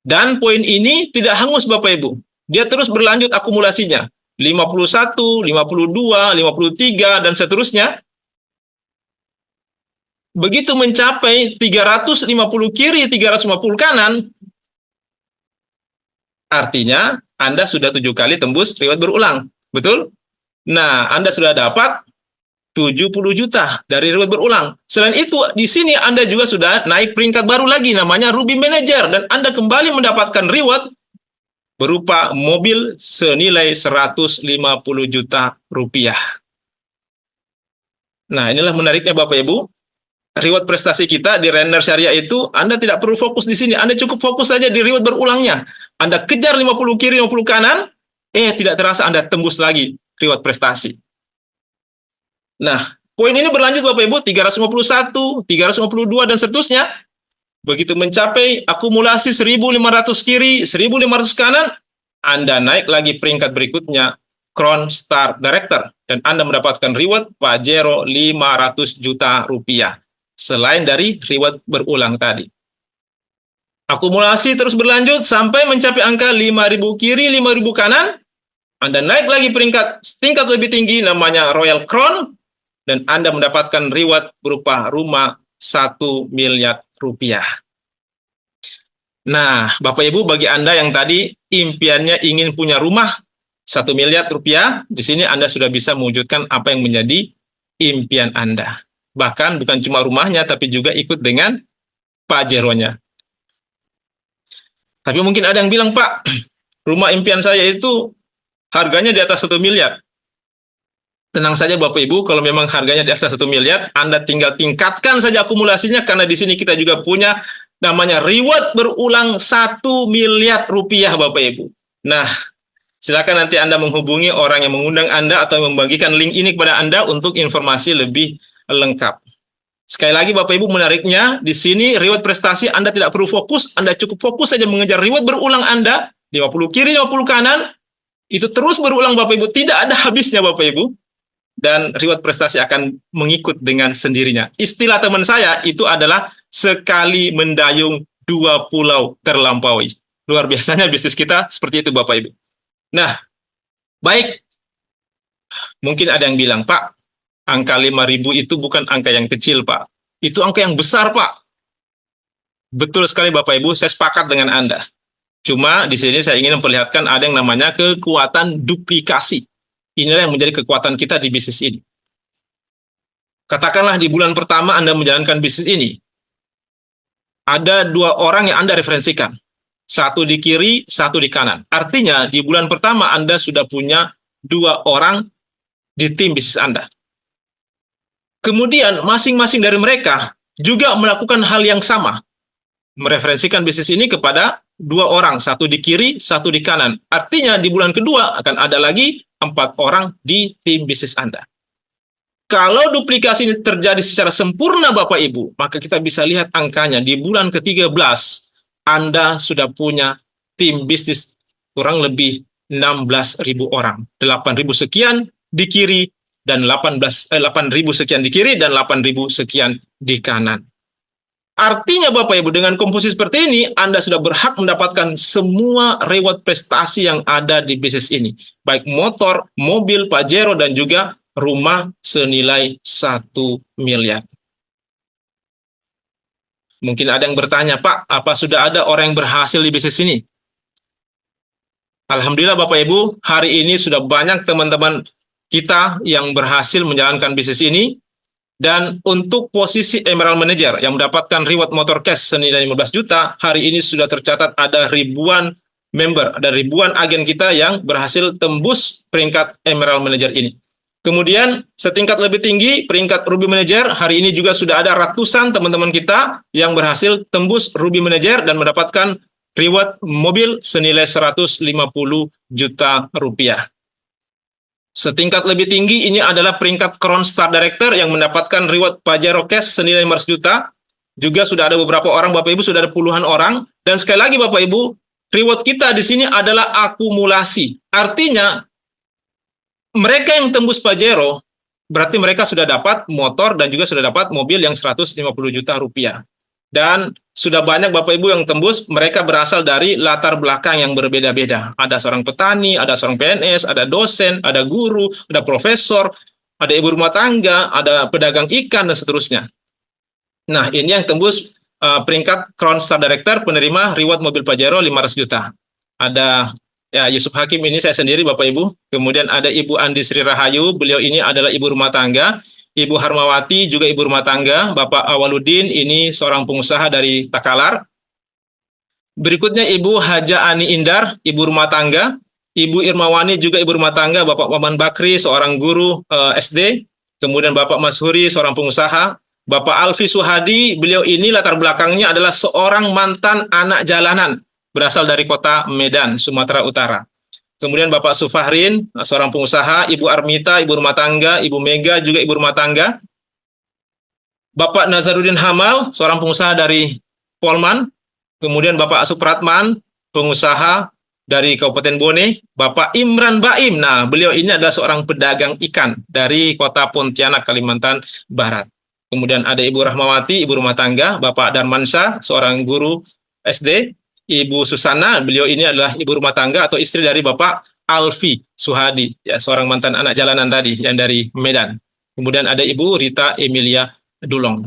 Dan poin ini tidak hangus Bapak Ibu. Dia terus berlanjut akumulasinya. 51, 52, 53, dan seterusnya. Begitu mencapai 350 kiri, 350 kanan, artinya Anda sudah 7 kali tembus reward berulang. Betul? Nah, Anda sudah dapat 70 juta dari reward berulang. Selain itu, di sini Anda juga sudah naik peringkat baru lagi, namanya Ruby Manager. Dan Anda kembali mendapatkan reward berupa mobil senilai 150 juta rupiah. Nah, inilah menariknya Bapak Ibu. Reward prestasi kita di Renner Syariah itu, Anda tidak perlu fokus di sini. Anda cukup fokus saja di reward berulangnya. Anda kejar 50 kiri, 50 kanan, tidak terasa Anda tembus lagi reward prestasi. Nah, poin ini berlanjut Bapak Ibu, 351, 352, dan seterusnya. Begitu mencapai akumulasi 1.500 kiri, 1.500 kanan, Anda naik lagi peringkat berikutnya, Crown Star Director. Dan Anda mendapatkan reward Pajero 500 juta rupiah. Selain dari reward berulang tadi. Akumulasi terus berlanjut sampai mencapai angka 5.000 kiri, 5.000 kanan. Anda naik lagi peringkat tingkat lebih tinggi, namanya Royal Crown. Dan Anda mendapatkan reward berupa rumah 1 miliar rupiah. Nah, Bapak Ibu, bagi Anda yang tadi impiannya ingin punya rumah 1 miliar rupiah, di sini Anda sudah bisa mewujudkan apa yang menjadi impian Anda. Bahkan bukan cuma rumahnya, tapi juga ikut dengan Pajero-nya. Tapi mungkin ada yang bilang, Pak, rumah impian saya itu harganya di atas 1 miliar. Tenang saja Bapak Ibu, kalau memang harganya di atas 1 miliar, Anda tinggal tingkatkan saja akumulasinya, karena di sini kita juga punya namanya reward berulang 1 miliar rupiah Bapak Ibu. Nah, silakan nanti Anda menghubungi orang yang mengundang Anda atau membagikan link ini kepada Anda untuk informasi lebih lengkap. Sekali lagi Bapak Ibu, menariknya di sini reward prestasi Anda tidak perlu fokus, Anda cukup fokus saja mengejar reward berulang Anda, 50 kiri, 50 kanan, itu terus berulang Bapak Ibu, tidak ada habisnya Bapak Ibu. Dan reward prestasi akan mengikut dengan sendirinya. Istilah teman saya itu adalah sekali mendayung 2 pulau terlampaui. Luar biasanya bisnis kita seperti itu Bapak Ibu. Nah, baik. Mungkin ada yang bilang, Pak, angka 5.000 itu bukan angka yang kecil, Pak. Itu angka yang besar, Pak. Betul sekali Bapak Ibu, saya sepakat dengan Anda. Cuma di sini saya ingin memperlihatkan ada yang namanya kekuatan duplikasi. Inilah yang menjadi kekuatan kita di bisnis ini. Katakanlah di bulan pertama Anda menjalankan bisnis ini, ada 2 orang yang Anda referensikan. Satu di kiri, satu di kanan. Artinya di bulan pertama Anda sudah punya 2 orang di tim bisnis Anda. Kemudian masing-masing dari mereka juga melakukan hal yang sama. Mereferensikan bisnis ini kepada 2 orang, satu di kiri, satu di kanan. Artinya di bulan kedua akan ada lagi 4 orang di tim bisnis Anda. Kalau duplikasi ini terjadi secara sempurna Bapak Ibu, maka kita bisa lihat angkanya. Di bulan ke-13, Anda sudah punya tim bisnis kurang lebih 16.000 orang. 8.000 sekian di kiri dan 8.000 sekian di kiri dan 8.000 sekian di kanan. Artinya Bapak Ibu, dengan komposisi seperti ini, Anda sudah berhak mendapatkan semua reward prestasi yang ada di bisnis ini. Baik motor, mobil, Pajero, dan juga rumah senilai 1 miliar. Mungkin ada yang bertanya, Pak, apa sudah ada orang yang berhasil di bisnis ini? Alhamdulillah Bapak Ibu, hari ini sudah banyak teman-teman kita yang berhasil menjalankan bisnis ini. Dan untuk posisi Emerald Manager yang mendapatkan reward motor cash senilai 15 juta, hari ini sudah tercatat ada ribuan member, ada ribuan agen kita yang berhasil tembus peringkat Emerald Manager ini. Kemudian setingkat lebih tinggi, peringkat Ruby Manager, hari ini juga sudah ada ratusan teman-teman kita yang berhasil tembus Ruby Manager dan mendapatkan reward mobil senilai 150 juta rupiah. Setingkat lebih tinggi ini adalah peringkat Crown Star Director yang mendapatkan reward Pajero Cash senilai 500 juta. Juga sudah ada beberapa orang, Bapak Ibu, sudah ada puluhan orang. Dan sekali lagi Bapak Ibu, reward kita di sini adalah akumulasi. Artinya, mereka yang tembus Pajero, berarti mereka sudah dapat motor dan juga sudah dapat mobil yang 150 juta rupiah. Dan sudah banyak Bapak Ibu yang tembus, mereka berasal dari latar belakang yang berbeda-beda. Ada seorang petani, ada seorang PNS, ada dosen, ada guru, ada profesor, ada ibu rumah tangga, ada pedagang ikan, dan seterusnya. Nah, ini yang tembus peringkat Crown Star Director penerima reward mobil Pajero 500 juta. Ada ya Yusuf Hakim, ini saya sendiri Bapak Ibu. Kemudian ada Ibu Andi Sri Rahayu, beliau ini adalah ibu rumah tangga. Ibu Harmawati juga ibu rumah tangga. Bapak Awaludin ini seorang pengusaha dari Takalar. Berikutnya Ibu Haja Ani Indar, ibu rumah tangga. Ibu Irmawani juga ibu rumah tangga. Bapak Waman Bakri, seorang guru SD. Kemudian Bapak Mashuri, seorang pengusaha. Bapak Alfi Suhadi, beliau ini latar belakangnya adalah seorang mantan anak jalanan. Berasal dari kota Medan, Sumatera Utara. Kemudian Bapak Sufahrin, seorang pengusaha. Ibu Armita, ibu rumah tangga. Ibu Mega juga ibu rumah tangga. Bapak Nazaruddin Hamal, seorang pengusaha dari Polman. Kemudian Bapak Supratman, pengusaha dari Kabupaten Bone. Bapak Imran Baim, nah beliau ini adalah seorang pedagang ikan dari kota Pontianak, Kalimantan Barat. Kemudian ada Ibu Rahmawati, ibu rumah tangga. Bapak Darmansyah, seorang guru SD. Ibu Susana, beliau ini adalah ibu rumah tangga atau istri dari Bapak Alfi Suhadi, ya seorang mantan anak jalanan tadi yang dari Medan. Kemudian ada Ibu Rita Emilia Dulong.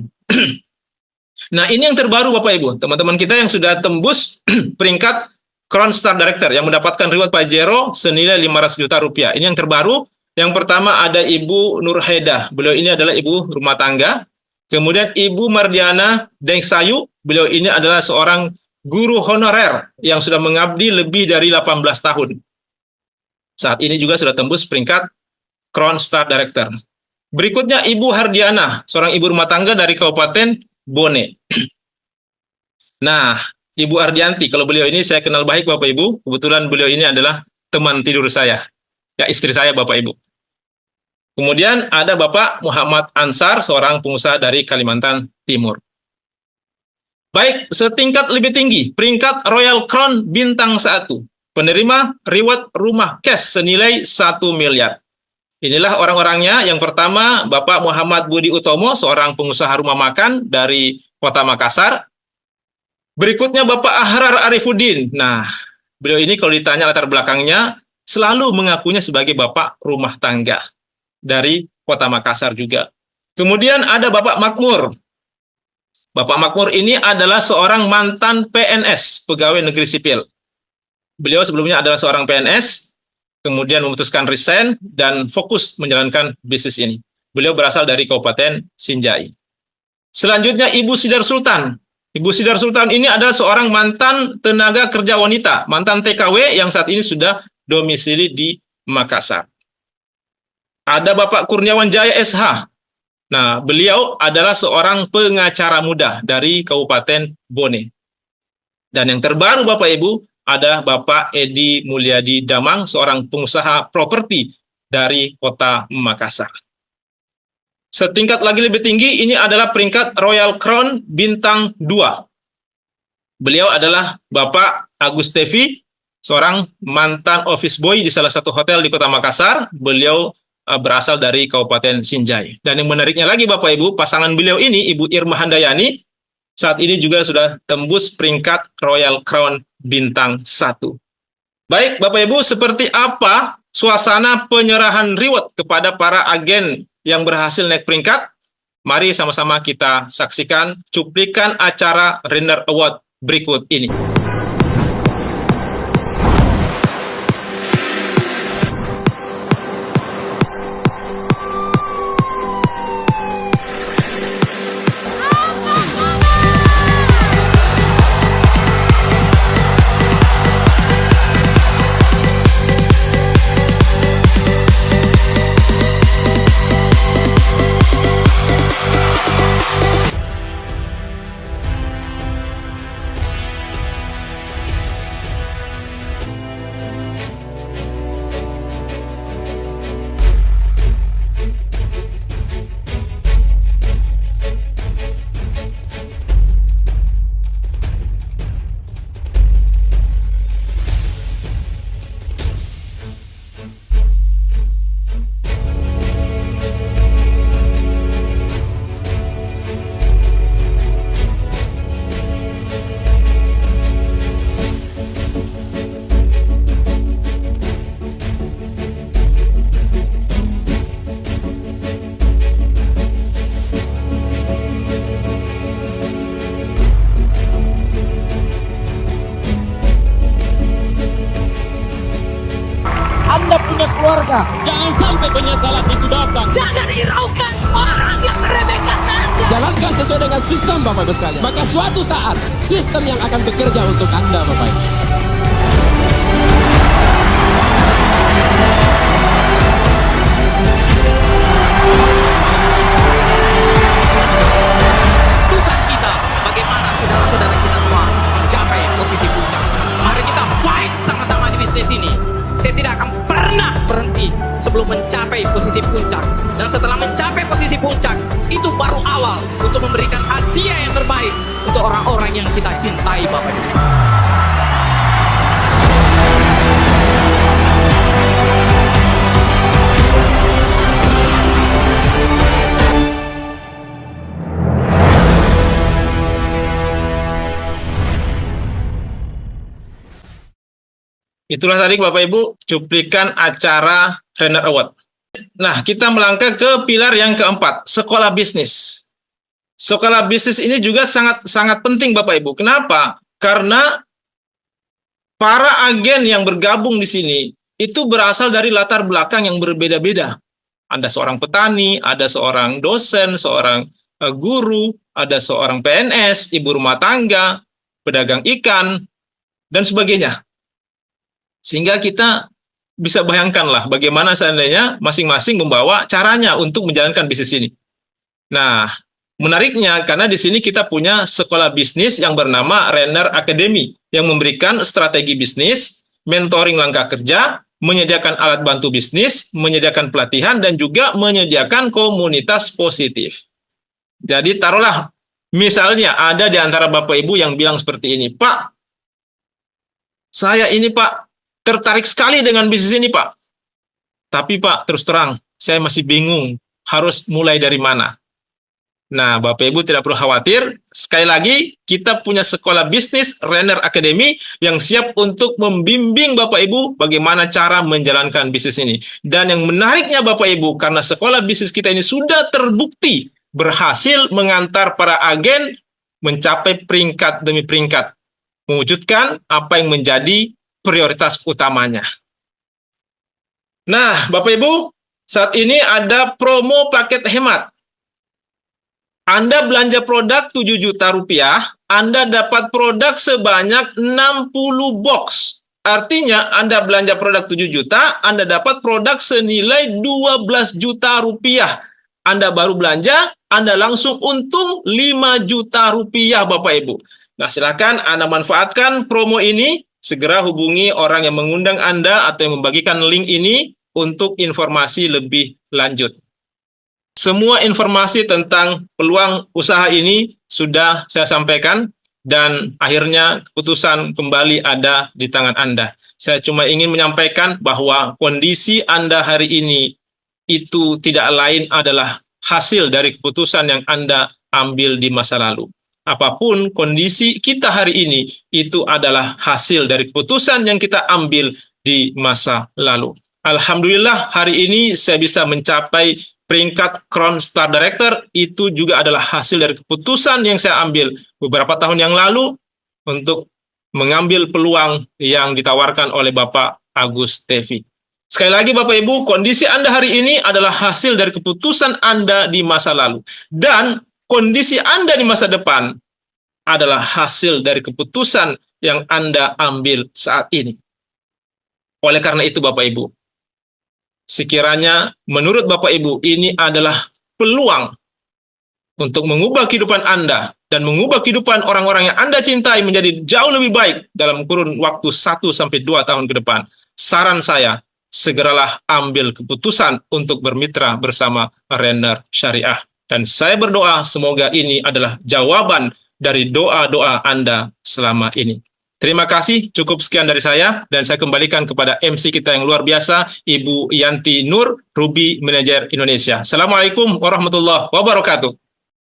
Nah, ini yang terbaru Bapak Ibu, teman-teman kita yang sudah tembus peringkat Crown Star Director yang mendapatkan reward Pajero senilai 500 juta rupiah. Ini yang terbaru. Yang pertama ada Ibu Nurhedah, beliau ini adalah ibu rumah tangga. Kemudian Ibu Mardiana Dengsayu, beliau ini adalah seorang guru honorer yang sudah mengabdi lebih dari 18 tahun. Saat ini juga sudah tembus peringkat Crown Star Director. Berikutnya Ibu Hardiana, seorang ibu rumah tangga dari Kabupaten Bone. Nah, Ibu Ardianti, kalau beliau ini saya kenal baik Bapak Ibu, kebetulan beliau ini adalah teman tidur saya. Ya, istri saya Bapak Ibu. Kemudian ada Bapak Muhammad Ansar, seorang pengusaha dari Kalimantan Timur. Baik, setingkat lebih tinggi, peringkat Royal Crown Bintang 1, penerima reward rumah cash senilai 1 miliar. Inilah orang-orangnya. Yang pertama, Bapak Muhammad Budi Utomo, seorang pengusaha rumah makan dari Kota Makassar. Berikutnya Bapak Ahrar Arifuddin. Nah, beliau ini kalau ditanya latar belakangnya, selalu mengakunya sebagai Bapak rumah tangga dari Kota Makassar juga. Kemudian ada Bapak Makmur. Bapak Makmur ini adalah seorang mantan PNS, pegawai negeri sipil. Beliau sebelumnya adalah seorang PNS, kemudian memutuskan resign dan fokus menjalankan bisnis ini. Beliau berasal dari Kabupaten Sinjai. Selanjutnya Ibu Sidar Sultan. Ibu Sidar Sultan ini adalah seorang mantan tenaga kerja wanita, mantan TKW yang saat ini sudah domisili di Makassar. Ada Bapak Kurniawan Jaya SH. Nah, beliau adalah seorang pengacara muda dari Kabupaten Bone. Dan yang terbaru Bapak Ibu, ada Bapak Edi Mulyadi Damang, seorang pengusaha properti dari Kota Makassar. Setingkat lagi lebih tinggi, ini adalah peringkat Royal Crown Bintang 2. Beliau adalah Bapak Agus Tevi, seorang mantan office boy di salah satu hotel di Kota Makassar. Beliau berasal dari Kabupaten Sinjai. Dan yang menariknya lagi Bapak Ibu, pasangan beliau ini, Ibu Irma Handayani, saat ini juga sudah tembus peringkat Royal Crown bintang 1. Baik Bapak Ibu, seperti apa suasana penyerahan reward kepada para agen yang berhasil naik peringkat? Mari sama-sama kita saksikan cuplikan acara Renner Award berikut ini. Anda punya keluarga. Jangan sampai penyesalan itu datang. Jangan hiraukan orang yang meremehkan Anda. Jalankan sesuai dengan sistem Bapak Ibu sekalian. Maka suatu saat sistem yang akan bekerja untuk Anda Bapak Ibu. Tugas kita bagaimana saudara-saudara kita semua mencapai posisi puncak. Mari kita fight sama-sama di bisnis ini. Saya tidak akan pernah berhenti sebelum mencapai posisi puncak. Dan setelah mencapai posisi puncak, itu baru awal untuk memberikan hadiah yang terbaik untuk orang-orang yang kita cintai Bapak Ibu. Itulah tadi Bapak Ibu cuplikan acara Renner Award. Nah, kita melangkah ke pilar yang keempat, sekolah bisnis. Sekolah bisnis ini juga sangat penting Bapak Ibu. Kenapa? Karena para agen yang bergabung di sini itu berasal dari latar belakang yang berbeda-beda. Ada seorang petani, ada seorang dosen, seorang guru, ada seorang PNS, ibu rumah tangga, pedagang ikan, dan sebagainya. Sehingga kita bisa bayangkanlah bagaimana seandainya masing-masing membawa caranya untuk menjalankan bisnis ini. Nah, menariknya karena di sini kita punya sekolah bisnis yang bernama Renner Academy yang memberikan strategi bisnis, mentoring langkah kerja, menyediakan alat bantu bisnis, menyediakan pelatihan, dan juga menyediakan komunitas positif. Jadi taruhlah, misalnya ada di antara Bapak Ibu yang bilang seperti ini, Pak, saya ini Pak, tertarik sekali dengan bisnis ini, Pak. Tapi, Pak, terus terang, saya masih bingung harus mulai dari mana. Nah, Bapak Ibu tidak perlu khawatir. Sekali lagi, kita punya sekolah bisnis Renner Academy yang siap untuk membimbing Bapak Ibu bagaimana cara menjalankan bisnis ini. Dan yang menariknya Bapak Ibu, karena sekolah bisnis kita ini sudah terbukti berhasil mengantar para agen mencapai peringkat demi peringkat, mewujudkan apa yang menjadi prioritas utamanya. Nah, Bapak Ibu, saat ini ada promo paket hemat. Anda belanja produk 7 juta rupiah, Anda dapat produk sebanyak 60 box. Artinya, Anda belanja produk 7 juta, Anda dapat produk senilai 12 juta rupiah. Anda baru belanja, Anda langsung untung 5 juta rupiah, Bapak Ibu. Nah, silakan Anda manfaatkan promo ini. Segera hubungi orang yang mengundang Anda atau yang membagikan link ini untuk informasi lebih lanjut. Semua informasi tentang peluang usaha ini sudah saya sampaikan dan akhirnya keputusan kembali ada di tangan Anda. Saya cuma ingin menyampaikan bahwa kondisi Anda hari ini itu tidak lain adalah hasil dari keputusan yang Anda ambil di masa lalu. Apapun kondisi kita hari ini, itu adalah hasil dari keputusan yang kita ambil di masa lalu. Alhamdulillah hari ini saya bisa mencapai peringkat Crown Star Director, itu juga adalah hasil dari keputusan yang saya ambil beberapa tahun yang lalu untuk mengambil peluang yang ditawarkan oleh Bapak Agus Tevi. Sekali lagi Bapak Ibu, kondisi Anda hari ini adalah hasil dari keputusan Anda di masa lalu. Dan kondisi Anda di masa depan adalah hasil dari keputusan yang Anda ambil saat ini. Oleh karena itu Bapak Ibu, sekiranya menurut Bapak Ibu ini adalah peluang untuk mengubah kehidupan Anda dan mengubah kehidupan orang-orang yang Anda cintai menjadi jauh lebih baik dalam kurun waktu 1-2 tahun ke depan. Saran saya, segeralah ambil keputusan untuk bermitra bersama Renner Syariah. Dan saya berdoa semoga ini adalah jawaban dari doa-doa Anda selama ini. Terima kasih, cukup sekian dari saya, dan saya kembalikan kepada MC kita yang luar biasa, Ibu Yanti Nur, Ruby Manager Indonesia. Assalamualaikum warahmatullahi wabarakatuh.